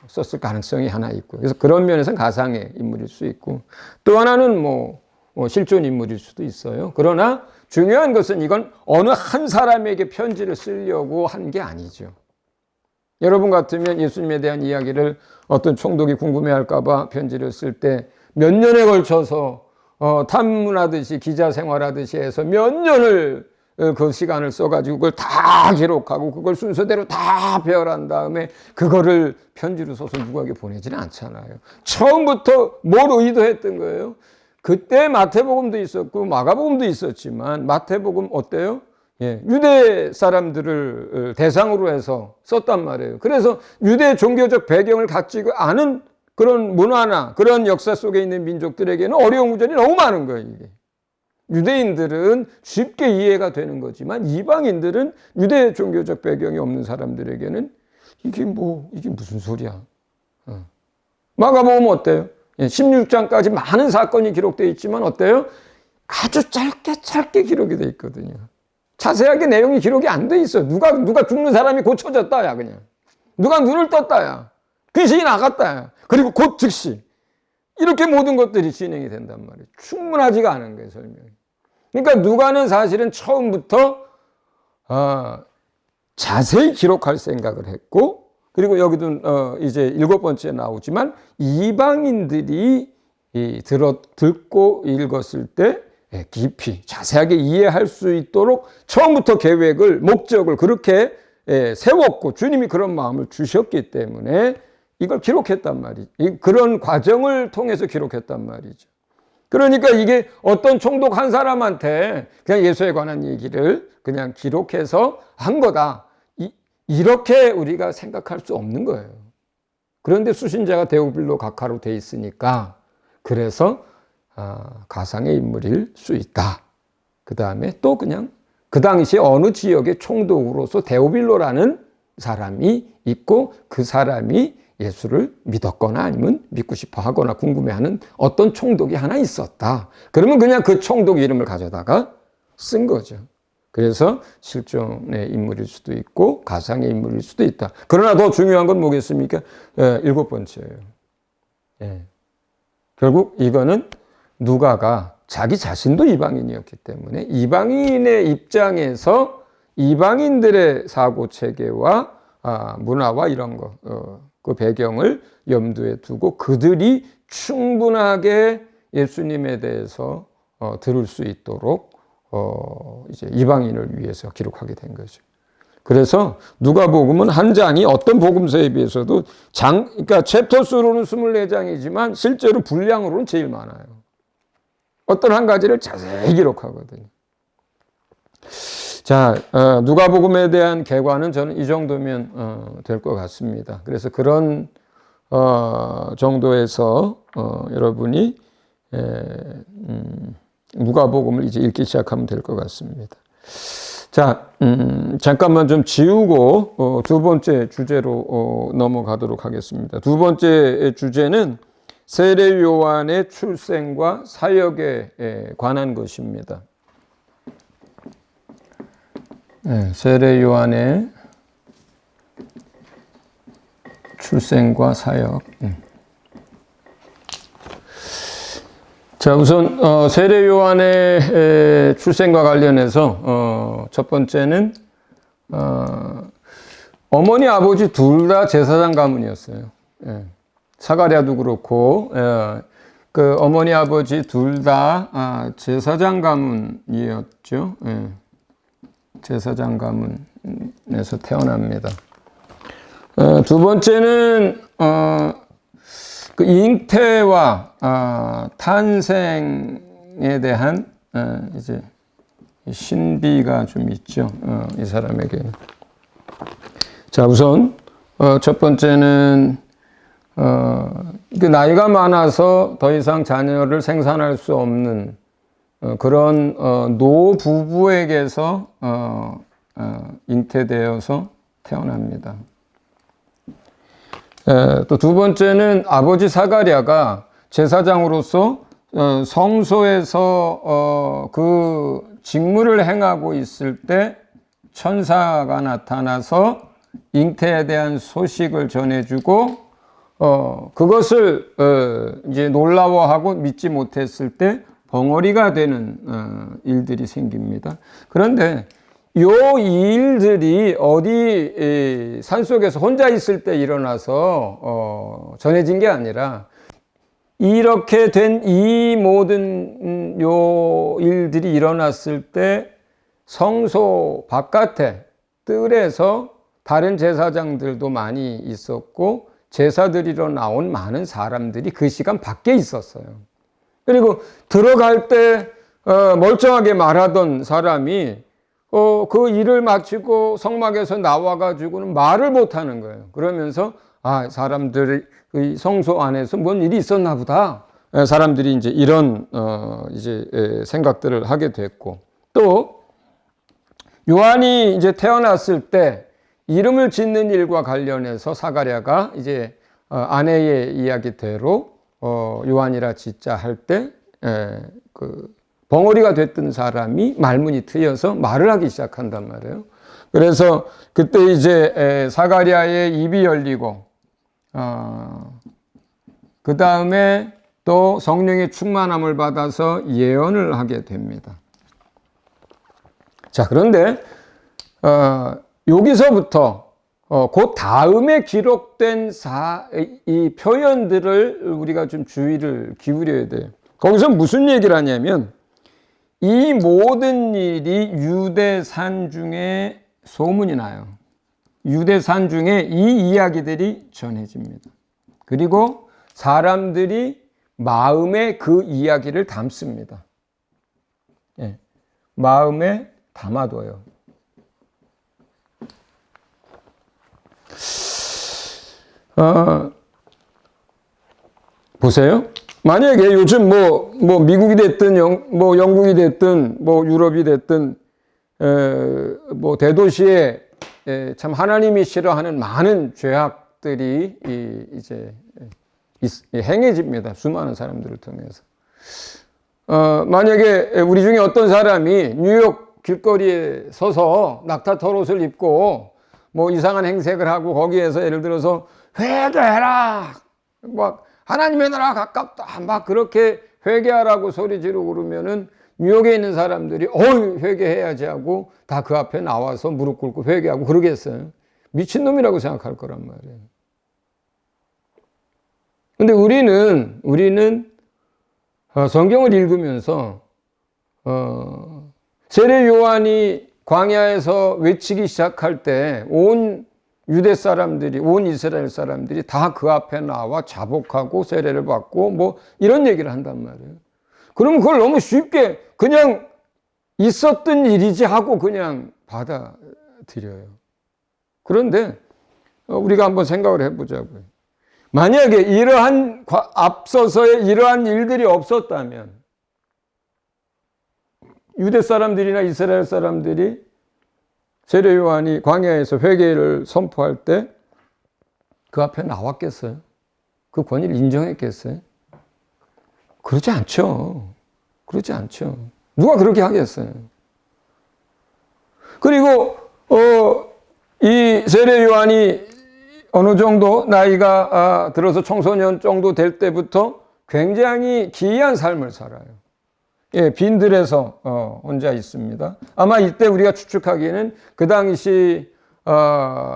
썼을 가능성이 하나 있고, 그래서 그런 면에서는 가상의 인물일 수 있고, 또 하나는 뭐 실존 인물일 수도 있어요. 그러나 중요한 것은 이건 어느 한 사람에게 편지를 쓰려고 한 게 아니죠. 여러분 같으면 예수님에 대한 이야기를 어떤 총독이 궁금해할까봐 편지를 쓸 때 몇 년에 걸쳐서 탐문하듯이 기자 생활하듯이 해서 몇 년을 그 시간을 써가지고 그걸 다 기록하고 그걸 순서대로 다 배열한 다음에 그거를 편지로 써서 누구에게 보내지는 않잖아요. 처음부터 뭘 의도했던 거예요? 그때 마태복음도 있었고 마가복음도 있었지만 마태복음 어때요? 유대 사람들을 대상으로 해서 썼단 말이에요. 그래서 유대 종교적 배경을 갖지가 않은 그런 문화나 그런 역사 속에 있는 민족들에게는 어려운 구절이 너무 많은 거예요, 이게. 유대인들은 쉽게 이해가 되는 거지만 이방인들은 유대 종교적 배경이 없는 사람들에게는 이게 무슨 소리야? 마가복음 어때요? 16장까지 많은 사건이 기록되어 있지만 어때요? 아주 짧게 기록이 되어 있거든요. 자세하게 내용이 기록이 안 돼 있어요. 누가 죽는 사람이 고쳐졌다야, 그냥. 누가 눈을 떴다야. 귀신이 나갔다야. 그리고 곧 즉시. 이렇게 모든 것들이 진행이 된단 말이에요. 충분하지가 않은 거예요, 설명이. 그러니까 누가는 사실은 처음부터 자세히 기록할 생각을 했고, 그리고 여기도 이제 7번째 나오지만 이방인들이 듣고 읽었을 때 깊이 자세하게 이해할 수 있도록 처음부터 계획을, 목적을 그렇게 세웠고, 주님이 그런 마음을 주셨기 때문에 이걸 기록했단 말이죠. 그런 과정을 통해서 기록했단 말이죠. 그러니까 이게 어떤 총독 한 사람한테 그냥 예수에 관한 얘기를 그냥 기록해서 한 거다, 이렇게 우리가 생각할 수 없는 거예요. 그런데 수신자가 데오빌로 각하로 돼 있으니까, 그래서 가상의 인물일 수 있다. 그 다음에 또 그냥 그 당시에 어느 지역의 총독으로서 데오빌로라는 사람이 있고, 그 사람이 예수를 믿었거나 아니면 믿고 싶어 하거나 궁금해하는 어떤 총독이 하나 있었다. 그러면 그냥 그 총독 이름을 가져다가 쓴 거죠. 그래서 실존의 인물일 수도 있고 가상의 인물일 수도 있다. 그러나 더 중요한 건 뭐겠습니까? 7번째예요. 결국 이거는 누가가 자기 자신도 이방인이었기 때문에 이방인의 입장에서 이방인들의 사고 체계와 문화와 이런 거, 그 배경을 염두에 두고 그들이 충분하게 예수님에 대해서 들을 수 있도록 이제 이방인을 위해서 기록하게 된 거죠. 그래서 누가복음은 한 장이 어떤 복음서에 비해서도 그러니까 챕터 수로는 24장이지만 실제로 분량으로는 제일 많아요. 어떤 한 가지를 자세히 기록하거든요. 자, 누가복음에 대한 개관은 저는 이 정도면 될 것 같습니다. 그래서 그런 정도에서 여러분이 누가복음을 이제 읽기 시작하면 될 것 같습니다. 자, 잠깐만 좀 지우고 두 번째 주제로 넘어가도록 하겠습니다. 두 번째 주제는 세례 요한의 출생과 사역에 관한 것입니다. 세례 요한의 출생과 사역. 자, 우선 세례 요한의 출생과 관련해서 첫 번째는 어머니 아버지 둘 다 제사장 가문이었어요. 사가랴도 그렇고 그 어머니 아버지 둘 다 제사장 가문이었죠. 제사장 가문에서 태어납니다. 두 번째는 그 잉태와 탄생에 대한 이제 신비가 좀 있죠. 이 사람에게는. 자, 우선 첫 번째는 그 나이가 많아서 더 이상 자녀를 생산할 수 없는 그런 노부부에게서 잉태되어서 태어납니다. 또 두 번째는 아버지 사가랴가 제사장으로서 성소에서 그 직무를 행하고 있을 때 천사가 나타나서 잉태에 대한 소식을 전해주고 그것을 이제 놀라워하고 믿지 못했을 때 벙어리가 되는 일들이 생깁니다. 그런데 요 일들이 어디 산속에서 혼자 있을 때 일어나서 전해진 게 아니라 이렇게 된 이 모든 요 일들이 일어났을 때 성소 바깥에 뜰에서 다른 제사장들도 많이 있었고 제사 드리러 나온 많은 사람들이 그 시간 밖에 있었어요. 그리고 들어갈 때 멀쩡하게 말하던 사람이 그 일을 마치고 성막에서 나와가지고는 말을 못하는 거예요. 그러면서 사람들이 성소 안에서 뭔 일이 있었나 보다. 사람들이 이제 이런 이제 생각들을 하게 됐고, 또 요한이 이제 태어났을 때 이름을 짓는 일과 관련해서 사가랴가 이제 아내의 이야기대로 요한이라 짓자 할 때 그 벙어리가 됐던 사람이 말문이 트여서 말을 하기 시작한단 말이에요. 그래서 그때 이제 사가랴의 입이 열리고 그 다음에 또 성령의 충만함을 받아서 예언을 하게 됩니다. 자, 그런데 여기서부터 그 다음에 기록된 이 표현들을 우리가 좀 주의를 기울여야 돼요. 거기서 무슨 얘기를 하냐면 이 모든 일이 유대산 중에 소문이 나요. 유대산 중에 이 이야기들이 전해집니다. 그리고 사람들이 마음에 그 이야기를 담습니다. 예, 마음에 담아둬요. 보세요. 만약에 요즘 뭐 미국이 됐든 뭐 영국이 됐든 뭐 유럽이 됐든 뭐 대도시에 참 하나님이 싫어하는 많은 죄악들이 이제 행해집니다. 수많은 사람들을 통해서. 만약에 우리 중에 어떤 사람이 뉴욕 길거리에 서서 낙타 털옷을 입고 뭐 이상한 행색을 하고 거기에서 예를 들어서 회개해라, 막 하나님의 나라 가깝다, 막 그렇게 회개하라고 소리 지르고 그러면은 뉴욕에 있는 사람들이 회개해야지 하고 다 그 앞에 나와서 무릎 꿇고 회개하고 그러겠어요. 미친놈이라고 생각할 거란 말이에요. 근데 우리는 성경을 읽으면서 세례 요한이 광야에서 외치기 시작할 때 온 유대 사람들이, 온 이스라엘 사람들이 다 그 앞에 나와 자복하고 세례를 받고 뭐 이런 얘기를 한단 말이에요. 그럼 그걸 너무 쉽게 그냥 있었던 일이지 하고 그냥 받아들여요. 그런데 우리가 한번 생각을 해보자고요. 만약에 앞서서의 이러한 일들이 없었다면 유대 사람들이나 이스라엘 사람들이 세례 요한이 광야에서 회개를 선포할 때 그 앞에 나왔겠어요? 그 권위를 인정했겠어요? 그렇지 않죠. 그렇지 않죠. 누가 그렇게 하겠어요? 그리고 이 세례 요한이 어느 정도 나이가 들어서 청소년 정도 될 때부터 굉장히 기이한 삶을 살아요. 예, 빈들에서 혼자 있습니다. 아마 이때 우리가 추측하기에는 그 당시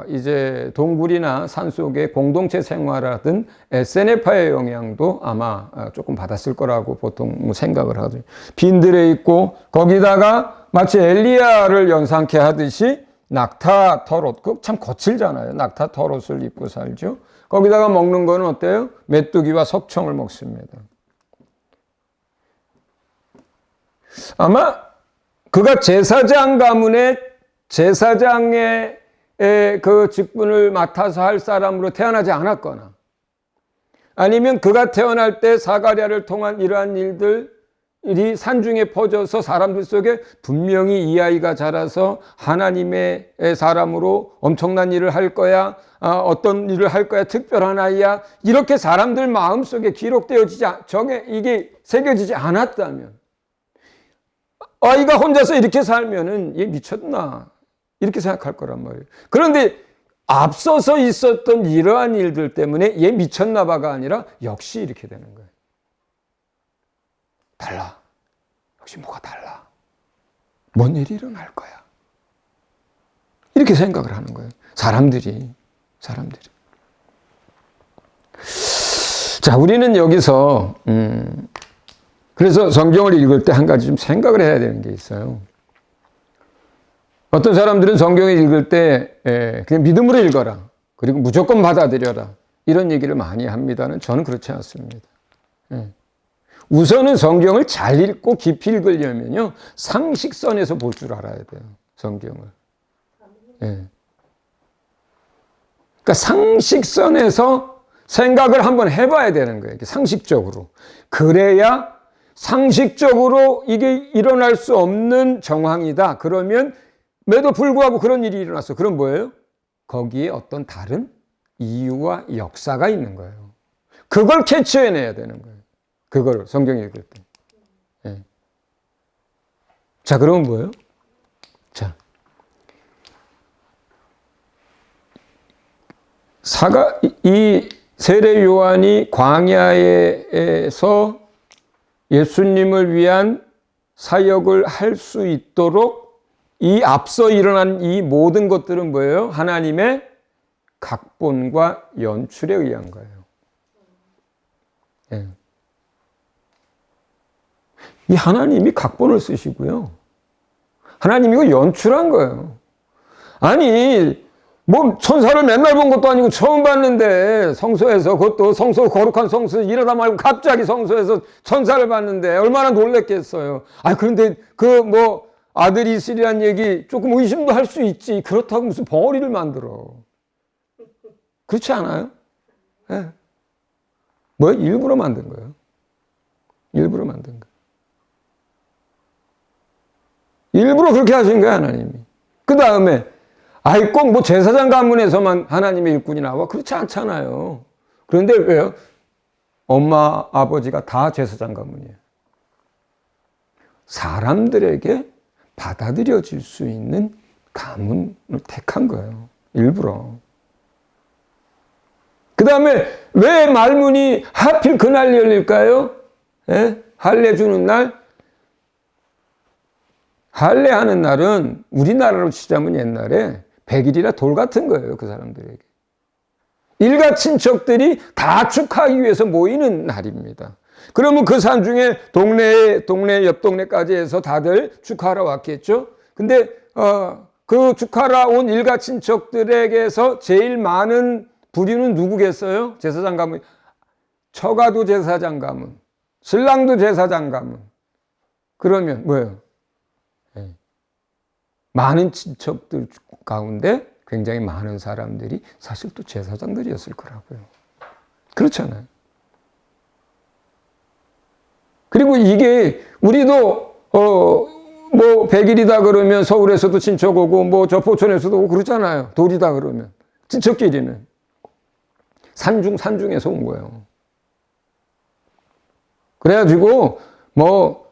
이제 동굴이나 산속의 공동체 생활하던 SNF파의 영향도 아마 조금 받았을 거라고 보통 생각을 하죠. 빈들에 있고 거기다가 마치 엘리야를 연상케 하듯이 낙타 털옷, 그 참 거칠잖아요. 낙타 털옷을 입고 살죠. 거기다가 먹는 거는 어때요? 메뚜기와 석청을 먹습니다. 아마 그가 제사장 가문의 제사장의 그 직분을 맡아서 할 사람으로 태어나지 않았거나 아니면 그가 태어날 때 사가랴를 통한 이러한 일들이 산중에 퍼져서 사람들 속에 분명히 이 아이가 자라서 하나님의 사람으로 엄청난 일을 할 거야, 어떤 일을 할 거야, 특별한 아이야, 이렇게 사람들 마음속에 기록되어지지 이게 새겨지지 않았다면 아이가 혼자서 이렇게 살면은 얘 미쳤나 이렇게 생각할 거란 말이에요. 그런데 앞서서 있었던 이러한 일들 때문에 얘 미쳤나 봐가 아니라 역시 이렇게 되는 거예요. 달라. 역시 뭐가 달라. 뭔 일이 일어날 거야. 이렇게 생각을 하는 거예요. 사람들이. 자, 우리는 여기서 그래서 성경을 읽을 때 한 가지 좀 생각을 해야 되는 게 있어요. 어떤 사람들은 성경을 읽을 때 그냥 믿음으로 읽어라. 그리고 무조건 받아들여라. 이런 얘기를 많이 합니다는 저는 그렇지 않습니다. 우선은 성경을 잘 읽고 깊이 읽으려면요. 상식선에서 볼 줄 알아야 돼요. 성경을. 그러니까 상식선에서 생각을 한번 해봐야 되는 거예요. 상식적으로. 그래야 상식적으로 이게 일어날 수 없는 정황이다. 그러면 매도 불구하고 그런 일이 일어났어. 그럼 뭐예요? 거기에 어떤 다른 이유와 역사가 있는 거예요. 그걸 캐치해내야 되는 거예요. 그걸 성경에 읽을 때. 예. 자, 그러면 뭐예요? 자, 이 세례 요한이 광야에서 예수님을 위한 사역을 할 수 있도록 이 앞서 일어난 이 모든 것들은 뭐예요? 하나님의 각본과 연출에 의한 거예요. 예. 이 하나님이 각본을 쓰시고요. 하나님이 이거 연출한 거예요. 아니, 뭐 천사를 맨날 본 것도 아니고 처음 봤는데 성소에서, 그것도 성소, 거룩한 성소에서 이러다 말고 갑자기 성소에서 천사를 봤는데 얼마나 놀랬겠어요. 아, 그런데 그 뭐 아들이 있으리란 얘기 조금 의심도 할 수 있지. 그렇다고 무슨 벙어리를 만들어. 그렇지 않아요? 네. 뭐 일부러 만든 거예요. 일부러 만든 거예요. 일부러 그렇게 하신 거예요, 하나님이. 그 다음에 아이 꼭 뭐 제사장 가문에서만 하나님의 일꾼이 나와? 그렇지 않잖아요. 그런데 왜요? 엄마, 아버지가 다 제사장 가문이에요. 사람들에게 받아들여질 수 있는 가문을 택한 거예요. 일부러. 그 다음에 왜 말문이 하필 그날 열릴까요? 예? 할례 주는 날? 할례하는 날은 우리나라로 치자면 옛날에 100일이라 돌 같은 거예요. 그 사람들에게. 일가 친척들이 다 축하하기 위해서 모이는 날입니다. 그러면 그 산 중에 동네 옆 동네까지 해서 다들 축하하러 왔겠죠. 근데 그 축하하러 온 일가 친척들에게서 제일 많은 부류는 누구겠어요? 제사장 가문. 처가도 제사장 가문, 신랑도 제사장 가문. 그러면 뭐예요? 많은 친척들 가운데 굉장히 많은 사람들이 사실 또 제사장들이었을 거라고요. 그렇잖아요. 그리고 이게 우리도 뭐 100일이다 그러면 서울에서도 친척 오고 뭐 저 포천에서도 오고 그러잖아요. 돌이다 그러면. 친척끼리는. 산중에서 온 거예요. 그래가지고 뭐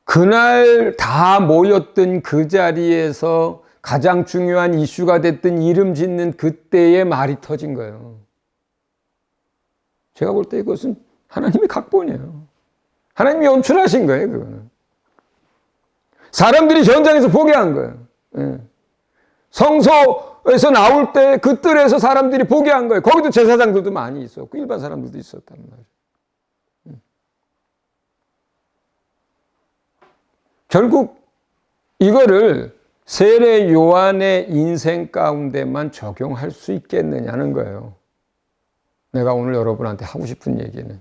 그날 다 모였던 그 자리에서 가장 중요한 이슈가 됐던 이름 짓는 그때의 말이 터진 거예요. 제가 볼 때 이것은 하나님의 각본이에요. 하나님이 연출하신 거예요, 그거는. 사람들이 현장에서 보게 한 거예요. 예. 성소에서 나올 때 그 뜰에서 사람들이 보게 한 거예요. 거기도 제사장들도 많이 있었고 일반 사람들도 있었단 말이에요. 결국 이거를 세례 요한의 인생 가운데만 적용할 수 있겠느냐는 거예요. 내가 오늘 여러분한테 하고 싶은 얘기는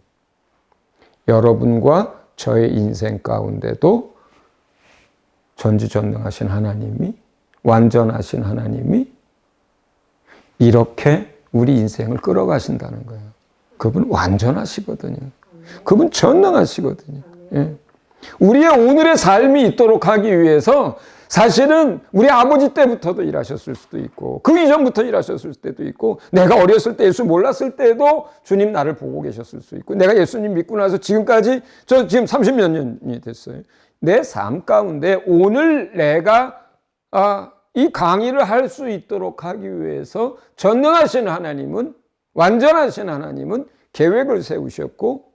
여러분과 저의 인생 가운데도 전지전능하신 하나님이, 완전하신 하나님이 이렇게 우리 인생을 끌어가신다는 거예요. 그분 완전하시거든요. 그분 전능하시거든요. 예. 우리의 오늘의 삶이 있도록 하기 위해서 사실은 우리 아버지 때부터도 일하셨을 수도 있고 그 이전부터 일하셨을 때도 있고 내가 어렸을 때 예수 몰랐을 때도 주님 나를 보고 계셨을 수 있고 내가 예수님 믿고 나서 지금까지 저 지금 30몇 년이 됐어요. 내 삶 가운데 오늘 내가 이 강의를 할 수 있도록 하기 위해서 전능하신 하나님은, 완전하신 하나님은 계획을 세우셨고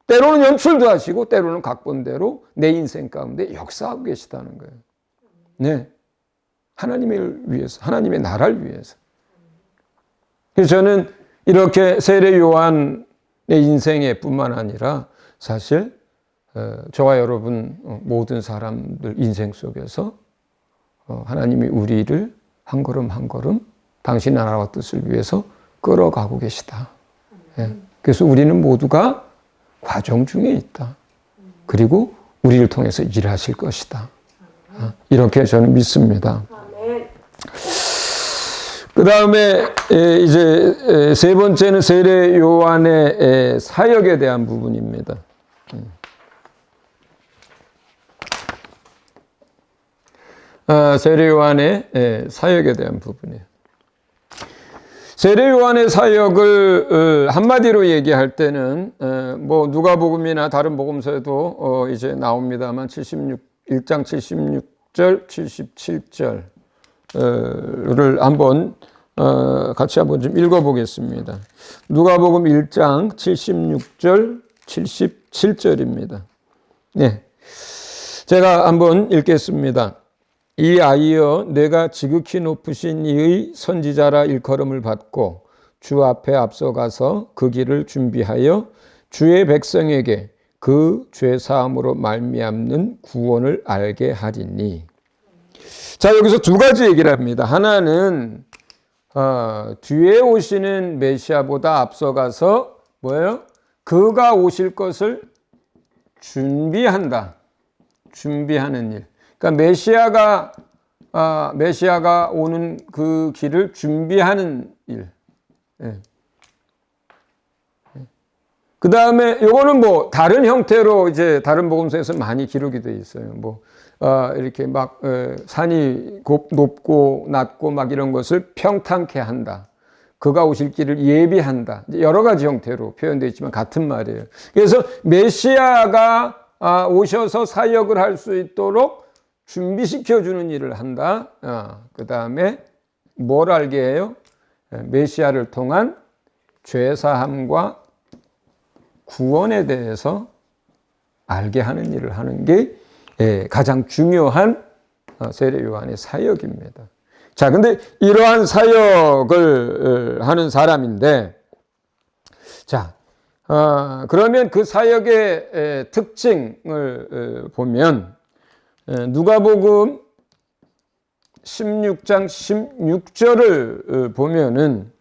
때로는 연출도 하시고 때로는 각본대로 내 인생 가운데 역사하고 계시다는 거예요. 네, 하나님을 위해서, 하나님의 나라를 위해서. 그래서 저는 이렇게 세례 요한의 인생에 뿐만 아니라 사실 저와 여러분 모든 사람들 인생 속에서 하나님이 우리를 한 걸음 한 걸음 당신 나라와 뜻을 위해서 끌어가고 계시다. 네. 그래서 우리는 모두가 과정 중에 있다. 그리고 우리를 통해서 일하실 것이다. 이렇게 저는 믿습니다. 그 다음에 이제 세 번째는 세례 요한의 사역에 대한 부분입니다. 세례 요한의 사역에 대한 부분이에요. 세례 요한의 사역을 한마디로 얘기할 때는 뭐 누가복음이나 다른 복음서에도 이제 나옵니다만 1장 76절, 77절을 한번 같이 한번 좀 읽어보겠습니다. 누가복음 1장 76절, 77절입니다. 네, 제가 한번 읽겠습니다. 이 아이여 내가 지극히 높으신 이의 선지자라 일컬음을 받고 주 앞에 앞서가서 그 길을 준비하여 주의 백성에게 그 죄사함으로 말미암는 구원을 알게 하리니. 자, 여기서 두 가지 얘기를 합니다. 하나는 뒤에 오시는 메시아보다 앞서가서 뭐예요? 그가 오실 것을 준비한다. 준비하는 일. 그러니까 메시아가 오는 그 길을 준비하는 일. 예. 그 다음에 요거는 뭐 다른 형태로 이제 다른 복음서에서 많이 기록이 되어 있어요. 뭐 이렇게 막 산이 높고 낮고 막 이런 것을 평탄케 한다. 그가 오실 길을 예비한다. 여러 가지 형태로 표현되어 있지만 같은 말이에요. 그래서 메시아가 오셔서 사역을 할 수 있도록 준비시켜주는 일을 한다. 그 다음에 뭘 알게 해요? 메시아를 통한 죄사함과 구원에 대해서 알게 하는 일을 하는 게 가장 중요한 세례 요한의 사역입니다. 자, 근데 이러한 사역을 하는 사람인데, 자, 그러면 그 사역의 특징을 보면, 누가복음 16장 16절을 보면은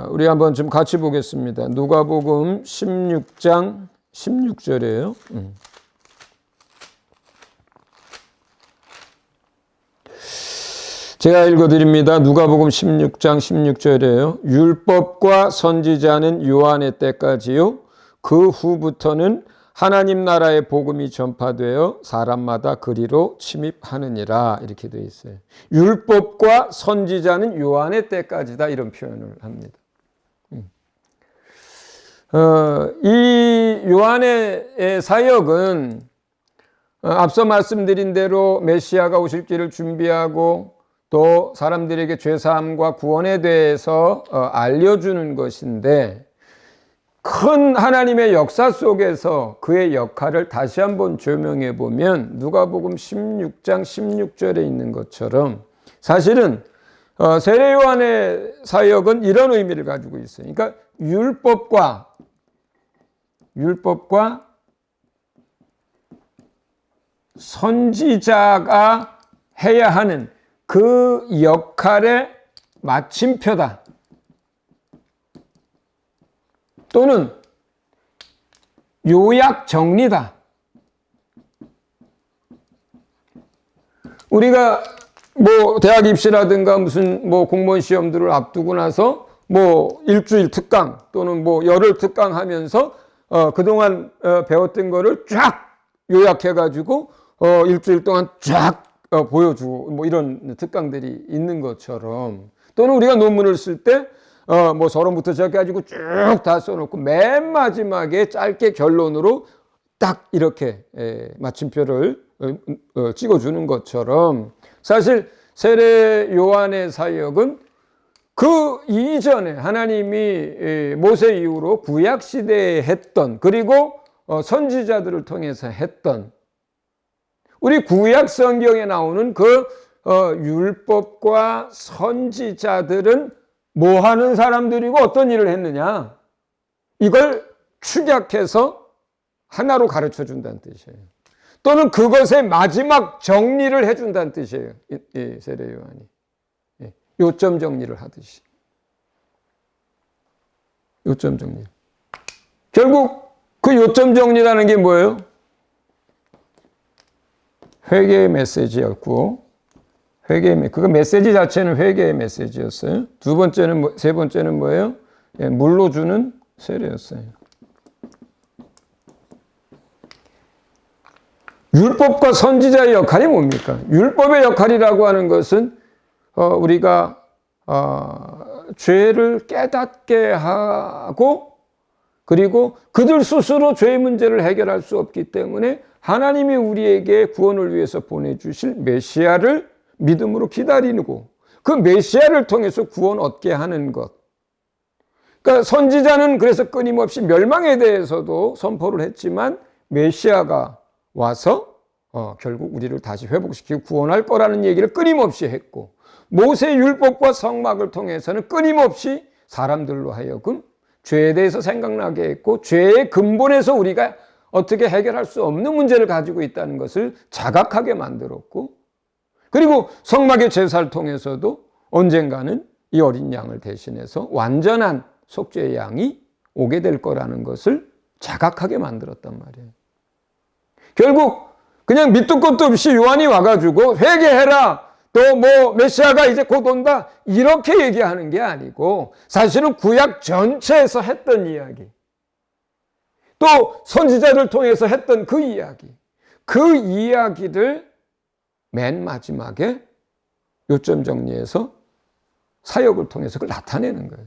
우리 한번 좀 같이 보겠습니다. 누가복음 16장 16절이에요. 제가 읽어드립니다. 누가복음 16장 16절이에요. 율법과 선지자는 요한의 때까지요. 그 후부터는 하나님 나라의 복음이 전파되어 사람마다 그리로 침입하느니라. 이렇게 되어 있어요. 율법과 선지자는 요한의 때까지다. 이런 표현을 합니다. 이 요한의 사역은 앞서 말씀드린 대로 메시아가 오실 길을 준비하고 또 사람들에게 죄사함과 구원에 대해서 알려주는 것인데, 큰 하나님의 역사 속에서 그의 역할을 다시 한번 조명해 보면 누가복음 16장 16절에 있는 것처럼 사실은 세례 요한의 사역은 이런 의미를 가지고 있어요. 그러니까 율법과 선지자가 해야 하는 그 역할의 마침표다. 또는 요약 정리다. 우리가 뭐 대학 입시라든가 무슨 뭐 공무원 시험들을 앞두고 나서 뭐 일주일 특강 또는 뭐 열흘 특강 하면서 그동안 배웠던 거를 쫙 요약해 가지고 일주일 동안 쫙 보여주고 뭐 이런 특강들이 있는 것처럼, 또는 우리가 논문을 쓸 때 뭐 서론부터 시작해가지고 쭉 다 써놓고 맨 마지막에 짧게 결론으로 딱 이렇게 마침표를 찍어주는 것처럼, 사실 세례 요한의 사역은 그 이전에 하나님이 모세 이후로 구약 시대에 했던, 그리고 선지자들을 통해서 했던, 우리 구약 성경에 나오는 그 율법과 선지자들은 뭐 하는 사람들이고 어떤 일을 했느냐, 이걸 축약해서 하나로 가르쳐 준다는 뜻이에요. 또는 그것의 마지막 정리를 해준다는 뜻이에요. 이 세례 요한이 요점 정리를 하듯이. 요점 정리. 결국 그 요점 정리라는 게 뭐예요? 회개의 메시지였고, 그 메시지 자체는 회개의 메시지였어요. 세 번째는 뭐예요? 물로 주는 세례였어요. 율법과 선지자의 역할이 뭡니까? 율법의 역할이라고 하는 것은 우리가 죄를 깨닫게 하고, 그리고 그들 스스로 죄의 문제를 해결할 수 없기 때문에 하나님이 우리에게 구원을 위해서 보내주실 메시아를 믿음으로 기다리고, 그 메시아를 통해서 구원 얻게 하는 것. 그러니까 선지자는 그래서 끊임없이 멸망에 대해서도 선포를 했지만, 메시아가 와서 결국 우리를 다시 회복시키고 구원할 거라는 얘기를 끊임없이 했고, 모세 율법과 성막을 통해서는 끊임없이 사람들로 하여금 죄에 대해서 생각나게 했고, 죄의 근본에서 우리가 어떻게 해결할 수 없는 문제를 가지고 있다는 것을 자각하게 만들었고, 그리고 성막의 제사를 통해서도 언젠가는 이 어린 양을 대신해서 완전한 속죄의 양이 오게 될 거라는 것을 자각하게 만들었단 말이에요. 결국 그냥 밑도 끝도 없이 요한이 와가지고 회개해라, 또 뭐 메시아가 이제 곧 온다, 이렇게 얘기하는 게 아니고, 사실은 구약 전체에서 했던 이야기, 또 선지자를 통해서 했던 그 이야기를 맨 마지막에 요점 정리해서 사역을 통해서 그걸 나타내는 거예요.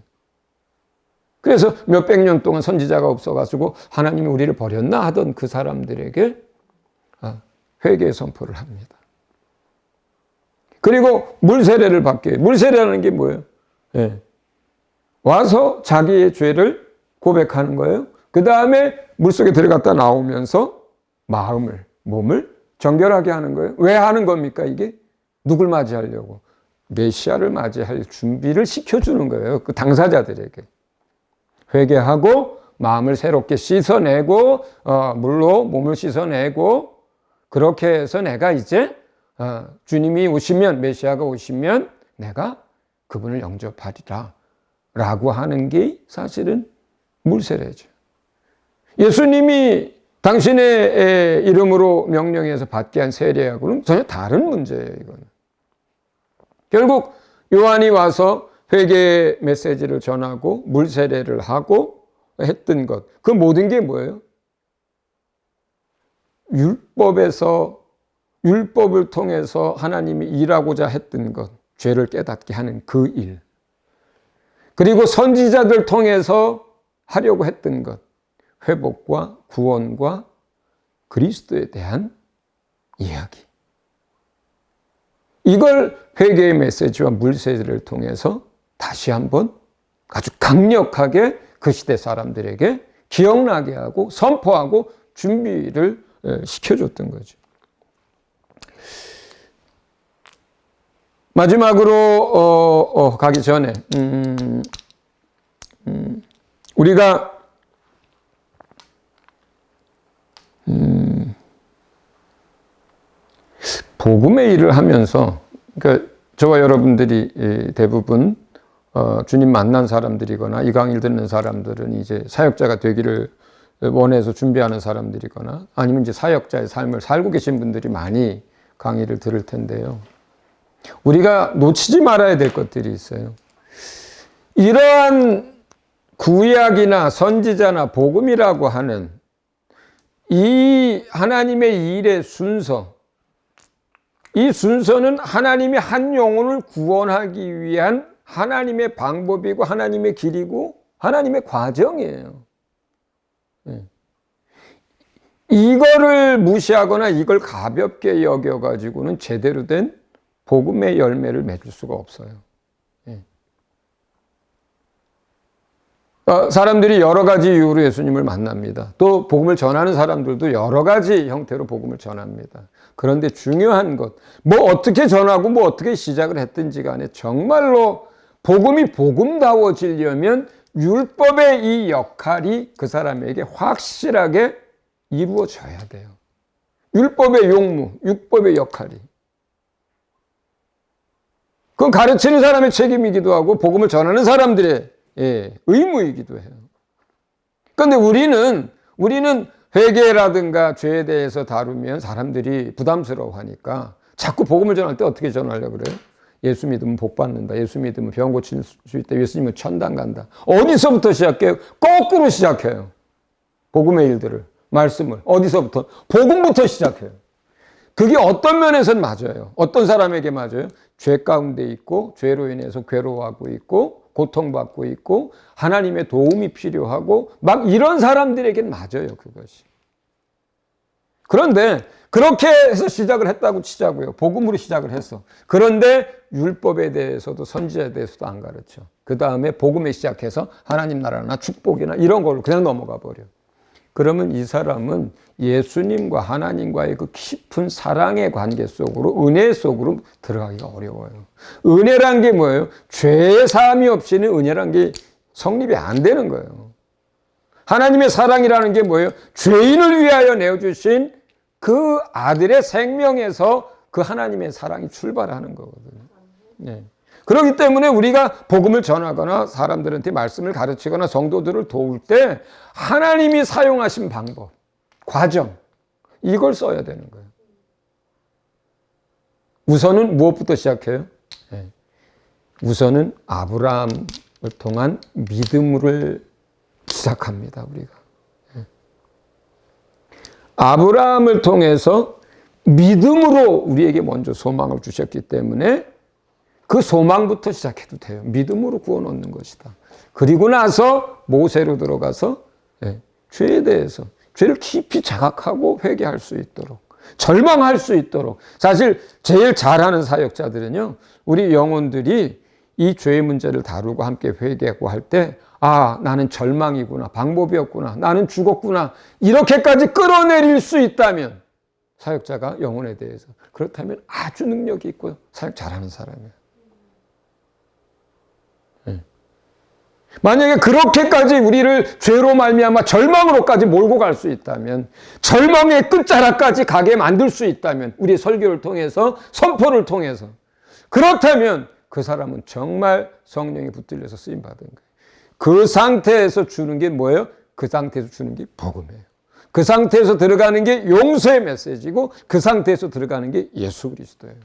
그래서 몇백 년 동안 선지자가 없어가지고 하나님이 우리를 버렸나 하던 그 사람들에게 회개의 선포를 합니다. 그리고 물세례를 받게 해요. 물세례라는 게 뭐예요? 와서 자기의 죄를 고백하는 거예요. 그 다음에 물속에 들어갔다 나오면서 몸을 정결하게 하는 거예요. 왜 하는 겁니까, 이게? 누굴 맞이하려고? 메시아를 맞이할 준비를 시켜주는 거예요. 그 당사자들에게. 회개하고 마음을 새롭게 씻어내고, 물로 몸을 씻어내고, 그렇게 해서 내가 이제 주님이 오시면, 메시아가 오시면 내가 그분을 영접하리라 라고 하는 게 사실은 물세례죠. 예수님이 당신의 이름으로 명령해서 받게 한 세례하고는 전혀 다른 문제예요, 이거는. 결국 요한이 와서 회개의 메시지를 전하고 물세례를 하고 했던 것, 그 모든 게 뭐예요? 율법을 통해서 하나님이 일하고자 했던 것, 죄를 깨닫게 하는 그 일. 그리고 선지자들 통해서 하려고 했던 것, 회복과 구원과 그리스도에 대한 이야기. 이걸 회개의 메시지와 물세례를 통해서 다시 한번 아주 강력하게 그 시대 사람들에게 기억나게 하고 선포하고 준비를 시켜줬던 거죠. 마지막으로 가기 전에 우리가 복음의 일을 하면서, 그러니까 저와 여러분들이 대부분 주님 만난 사람들이거나 이 강의를 듣는 사람들은 이제 사역자가 되기를 원해서 준비하는 사람들이거나 아니면 이제 사역자의 삶을 살고 계신 분들이 많이 강의를 들을 텐데요. 우리가 놓치지 말아야 될 것들이 있어요. 이러한 구약이나 선지자나 복음이라고 하는 이 하나님의 일의 순서, 이 순서는 하나님이 한 영혼을 구원하기 위한 하나님의 방법이고 하나님의 길이고 하나님의 과정이에요. 이거를 무시하거나 이걸 가볍게 여겨가지고는 제대로 된 복음의 열매를 맺을 수가 없어요. 사람들이 여러 가지 이유로 예수님을 만납니다. 또 복음을 전하는 사람들도 여러 가지 형태로 복음을 전합니다. 그런데 중요한 것, 뭐 어떻게 전하고 뭐 어떻게 시작을 했든지 간에 정말로 복음이 복음다워지려면 율법의 이 역할이 그 사람에게 확실하게 이루어져야 돼요. 율법의 용무, 율법의 역할이. 그건 가르치는 사람의 책임이기도 하고 복음을 전하는 사람들의 의무이기도 해요. 그런데 우리는 회개라든가 죄에 대해서 다루면 사람들이 부담스러워하니까 자꾸 복음을 전할 때 어떻게 전하려고 그래요? 예수 믿으면 복 받는다. 예수 믿으면 병 고칠 수 있다. 예수 믿으면 천당 간다. 어디서부터 시작해요? 거꾸로 시작해요. 복음의 일들을, 말씀을. 어디서부터? 복음부터 시작해요. 그게 어떤 면에서는 맞아요. 어떤 사람에게 맞아요? 죄 가운데 있고 죄로 인해서 괴로워하고 있고 고통받고 있고 하나님의 도움이 필요하고 막 이런 사람들에겐 맞아요, 그것이. 그런데 그렇게 해서 시작을 했다고 치자고요. 복음으로 시작을 했어. 그런데 율법에 대해서도 선지자에 대해서도 안 가르쳐. 그 다음에 복음에 시작해서 하나님 나라나 축복이나 이런 걸로 그냥 넘어가 버려. 그러면 이 사람은 예수님과 하나님과의 그 깊은 사랑의 관계 속으로, 은혜 속으로 들어가기가 어려워요. 은혜란 게 뭐예요? 죄의 사함이 없이는 은혜란 게 성립이 안 되는 거예요. 하나님의 사랑이라는 게 뭐예요? 죄인을 위하여 내어주신 그 아들의 생명에서 그 하나님의 사랑이 출발하는 거거든요. 네. 그렇기 때문에 우리가 복음을 전하거나 사람들한테 말씀을 가르치거나 성도들을 도울 때 하나님이 사용하신 방법, 과정, 이걸 써야 되는 거예요. 우선은 무엇부터 시작해요? 네. 우선은 아브라함을 통한 믿음을 시작합니다, 우리가. 네. 아브라함을 통해서 믿음으로 우리에게 먼저 소망을 주셨기 때문에 그 소망부터 시작해도 돼요. 믿음으로 구원 얻는 것이다. 그리고 나서 모세로 들어가서 죄에 대해서 죄를 깊이 자각하고 회개할 수 있도록, 절망할 수 있도록. 사실 제일 잘하는 사역자들은요, 우리 영혼들이 이 죄의 문제를 다루고 함께 회개하고 할 때, 아, 나는 절망이구나, 방법이 없구나, 나는 죽었구나, 이렇게까지 끌어내릴 수 있다면 사역자가 영혼에 대해서, 그렇다면 아주 능력이 있고요, 사역 잘하는 사람이에요. 만약에 그렇게까지 우리를 죄로 말미암아 절망으로까지 몰고 갈 수 있다면, 절망의 끝자락까지 가게 만들 수 있다면, 우리의 설교를 통해서, 선포를 통해서, 그렇다면 그 사람은 정말 성령이 붙들려서 쓰임받은 거예요. 그 상태에서 주는 게 뭐예요? 그 상태에서 주는 게 복음이에요. 그 상태에서 들어가는 게 용서의 메시지고, 그 상태에서 들어가는 게 예수 그리스도예요.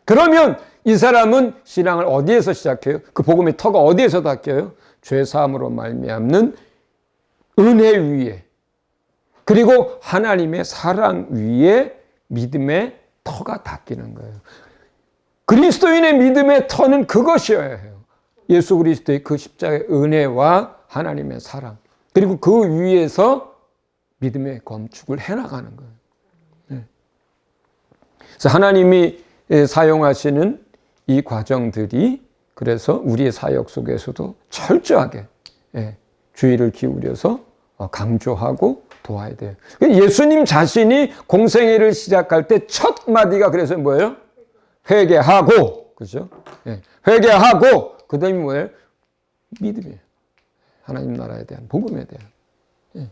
그러면 이 사람은 신앙을 어디에서 시작해요? 그 복음의 터가 어디에서 닦여요? 죄사함으로 말미암는 은혜 위에, 그리고 하나님의 사랑 위에 믿음의 터가 닦이는 거예요. 그리스도인의 믿음의 터는 그것이어야 해요. 예수 그리스도의 그 십자가의 은혜와 하나님의 사랑, 그리고 그 위에서 믿음의 건축을 해나가는 거예요. 그래서 하나님이 사용하시는 이 과정들이, 그래서 우리의 사역 속에서도 철저하게 주의를 기울여서 강조하고 도와야 돼요. 예수님 자신이 공생애를 시작할 때 첫 마디가 그래서 뭐예요? 회개하고, 그죠? 회개하고, 그 다음에 뭐예요? 믿음이에요. 하나님 나라에 대한, 복음에 대한.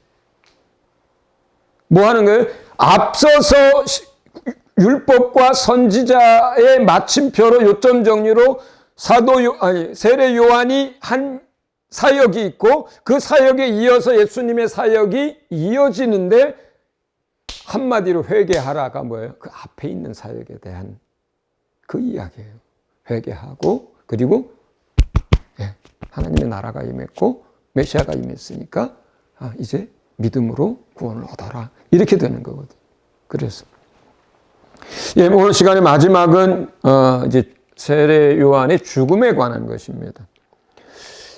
뭐 하는 거예요? 앞서서 율법과 선지자의 마침표로, 요점 정리로 세례 요한이 한 사역이 있고, 그 사역에 이어서 예수님의 사역이 이어지는데, 한마디로 회개하라가 뭐예요? 그 앞에 있는 사역에 대한 그 이야기예요. 회개하고, 그리고 하나님의 나라가 임했고 메시아가 임했으니까 이제 믿음으로 구원을 얻어라, 이렇게 되는 거거든. 그래서 오늘 시간의 마지막은 이제 세례 요한의 죽음에 관한 것입니다.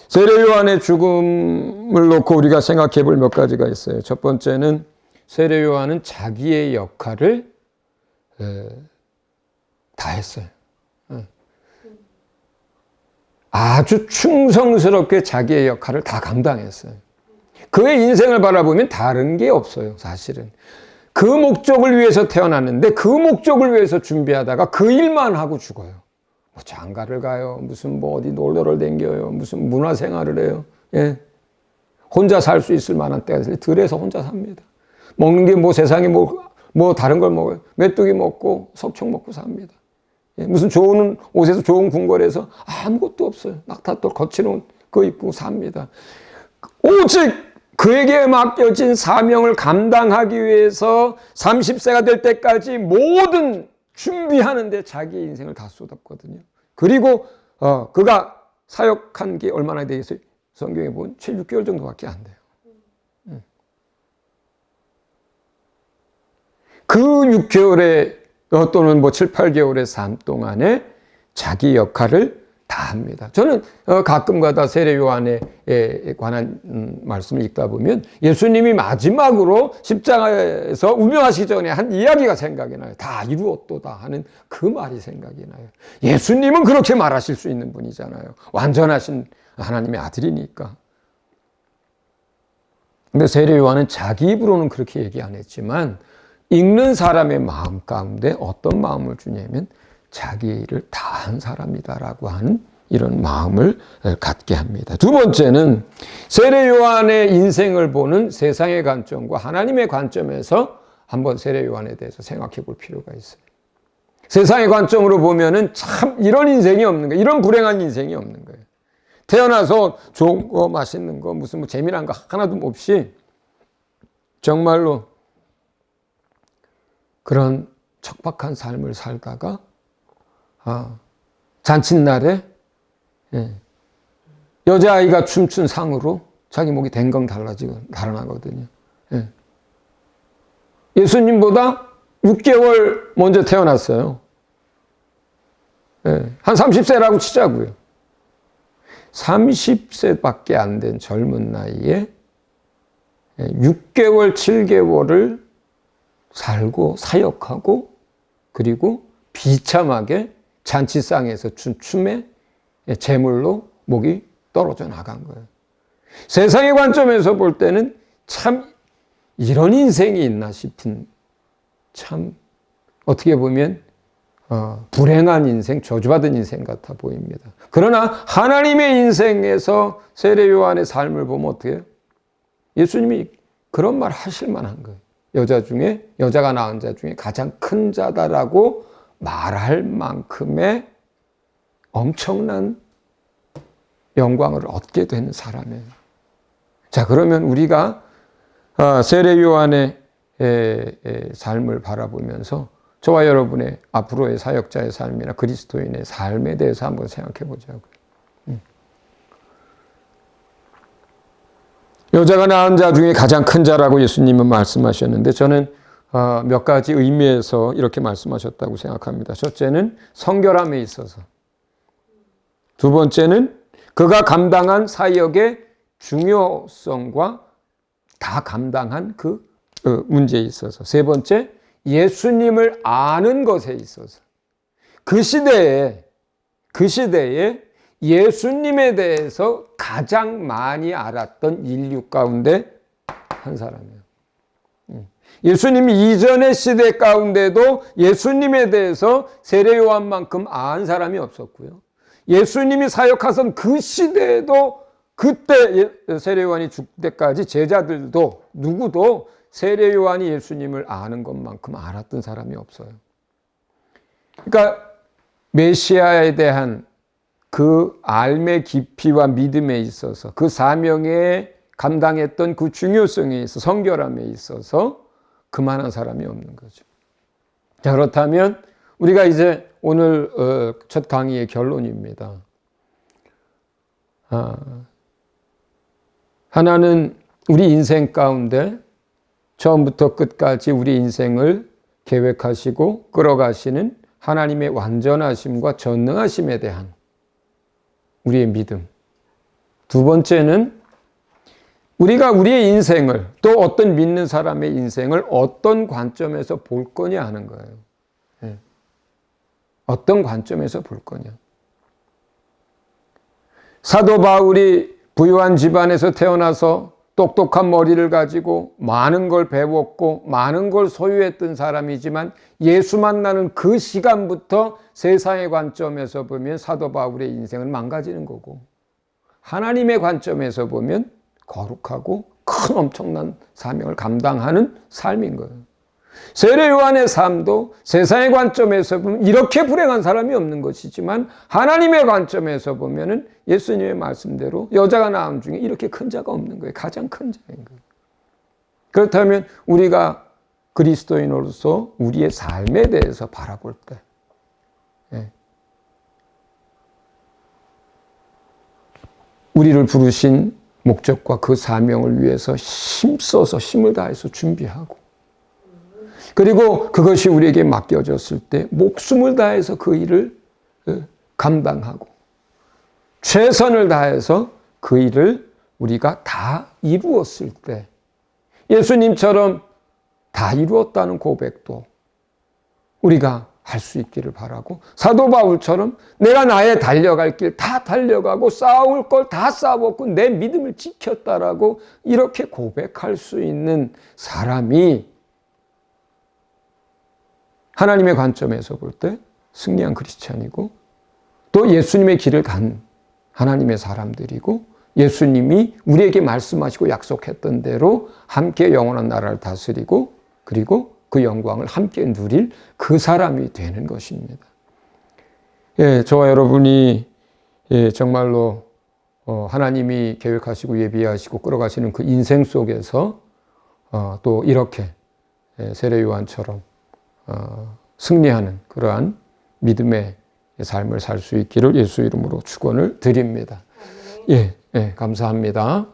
세례 요한의 죽음을 놓고 우리가 생각해 볼 몇 가지가 있어요. 첫 번째는 세례 요한은 자기의 역할을 다 했어요. 아주 충성스럽게 자기의 역할을 다 감당했어요. 그의 인생을 바라보면 다른 게 없어요, 사실은. 그 목적을 위해서 태어났는데 그 목적을 위해서 준비하다가 그 일만 하고 죽어요. 뭐 장가를 가요, 무슨 뭐 어디 놀러를 댕겨요, 무슨 문화생활을 해요. 혼자 살 수 있을 만한 때가 있어요. 들에서 혼자 삽니다. 먹는 게 뭐 세상에 뭐 다른 걸 먹어요. 메뚜기 먹고 석청 먹고 삽니다. 무슨 좋은 옷에서 좋은 궁궐에서 아무것도 없어요. 낙타돌 거친 옷 그거 입고 삽니다. 오직 그에게 맡겨진 사명을 감당하기 위해서 30세가 될 때까지 모든 준비하는데 자기 인생을 다 쏟았거든요. 그리고 그가 사역한 게 얼마나 되겠어요? 성경에 보면 7, 6개월 정도밖에 안 돼요. 그 6개월에 또는 뭐 7, 8개월의 삶 동안에 자기 역할을 다 다 합니다. 저는 가끔가다 세례 요한에 관한 말씀을 읽다 보면 예수님이 마지막으로 십자가에서 운명하시기 전에 한 이야기가 생각이 나요. 다 이루었도다 하는 그 말이 생각이 나요. 예수님은 그렇게 말하실 수 있는 분이잖아요. 완전하신 하나님의 아들이니까. 근데 세례 요한은 자기 입으로는 그렇게 얘기 안 했지만 읽는 사람의 마음 가운데 어떤 마음을 주냐면 자기를 다한 사람이다라고 하는 이런 마음을 갖게 합니다. 두 번째는 세례 요한의 인생을 보는 세상의 관점과 하나님의 관점에서 한번 세례 요한에 대해서 생각해 볼 필요가 있어요. 세상의 관점으로 보면은 참 이런 인생이 없는 거예요. 이런 불행한 인생이 없는 거예요. 태어나서 좋은 거, 맛있는 거, 무슨 뭐 재미난 거 하나도 없이 정말로 그런 척박한 삶을 살다가 잔칫날에 여자아이가 춤춘 상으로 자기 목이 댕강 달아나거든요. 예수님보다 6개월 먼저 태어났어요. 한 30세라고 치자고요. 30세밖에 안 된 젊은 나이에 6개월, 7개월을 살고 사역하고 그리고 비참하게 잔치상에서 춘 춤에 제물로 목이 떨어져 나간 거예요. 세상의 관점에서 볼 때는 참 이런 인생이 있나 싶은 참 어떻게 보면 불행한 인생, 저주받은 인생 같아 보입니다. 그러나 하나님의 인생에서 세례 요한의 삶을 보면 어떻게 해요? 예수님이 그런 말 하실 만한 거예요. 여자가 낳은 자 중에 가장 큰 자다라고 말할 만큼의 엄청난 영광을 얻게 되는 사람이에요. 자, 그러면 우리가 세례 요한의 삶을 바라보면서 저와 여러분의 앞으로의 사역자의 삶이나 그리스도인의 삶에 대해서 한번 생각해 보자고요. 여자가 낳은 자 중에 가장 큰 자라고 예수님은 말씀하셨는데 저는 몇 가지 의미에서 이렇게 말씀하셨다고 생각합니다. 첫째는 성결함에 있어서, 두 번째는 그가 감당한 사역의 중요성과 다 감당한 그 문제에 있어서, 세 번째 예수님을 아는 것에 있어서 그 시대에 예수님에 대해서 가장 많이 알았던 인류 가운데 한 사람이에요. 예수님이 이전의 시대 가운데도 예수님에 대해서 세례 요한만큼 아는 사람이 없었고요. 예수님이 사역하던 그 시대에도 그때 세례 요한이 죽을 때까지 제자들도 누구도 세례 요한이 예수님을 아는 것만큼 알았던 사람이 없어요. 그러니까 메시아에 대한 그 알의 깊이와 믿음에 있어서 그 사명에 감당했던 그 중요성에 있어서 성결함에 있어서 그만한 사람이 없는 거죠. 자, 그렇다면 우리가 이제 오늘 첫 강의의 결론입니다. 하나는 우리 인생 가운데 처음부터 끝까지 우리 인생을 계획하시고 끌어가시는 하나님의 완전하심과 전능하심에 대한 우리의 믿음. 두 번째는 우리가 우리의 인생을, 또 어떤 믿는 사람의 인생을 어떤 관점에서 볼 거냐 하는 거예요. 어떤 관점에서 볼 거냐. 사도 바울이 부유한 집안에서 태어나서 똑똑한 머리를 가지고 많은 걸 배웠고 많은 걸 소유했던 사람이지만 예수 만나는 그 시간부터 세상의 관점에서 보면 사도 바울의 인생은 망가지는 거고, 하나님의 관점에서 보면 거룩하고 큰 엄청난 사명을 감당하는 삶인 거예요. 세례 요한의 삶도 세상의 관점에서 보면 이렇게 불행한 사람이 없는 것이지만 하나님의 관점에서 보면은 예수님의 말씀대로 여자가 낳은 중에 이렇게 큰 자가 없는 거예요. 가장 큰 자인 거예요. 그렇다면 우리가 그리스도인으로서 우리의 삶에 대해서 바라볼 때 우리를 부르신 목적과 그 사명을 위해서 힘써서 힘을 다해서 준비하고, 그리고 그것이 우리에게 맡겨졌을 때 목숨을 다해서 그 일을 감당하고, 최선을 다해서 그 일을 우리가 다 이루었을 때 예수님처럼 다 이루었다는 고백도 우리가 할 수 있기를 바라고, 사도 바울처럼 내가 나의 달려갈 길 다 달려가고 싸울 걸 다 싸웠고 내 믿음을 지켰다라고 이렇게 고백할 수 있는 사람이 하나님의 관점에서 볼 때 승리한 크리스찬이고, 또 예수님의 길을 간 하나님의 사람들이고, 예수님이 우리에게 말씀하시고 약속했던 대로 함께 영원한 나라를 다스리고 그리고 그 영광을 함께 누릴 그 사람이 되는 것입니다. 예, 저와 여러분이 정말로 하나님이 계획하시고 예비하시고 끌어가시는 그 인생 속에서 또 이렇게 세례 요한처럼 승리하는 그러한 믿음의 삶을 살 수 있기를 예수 이름으로 축원을 드립니다. 예, 감사합니다.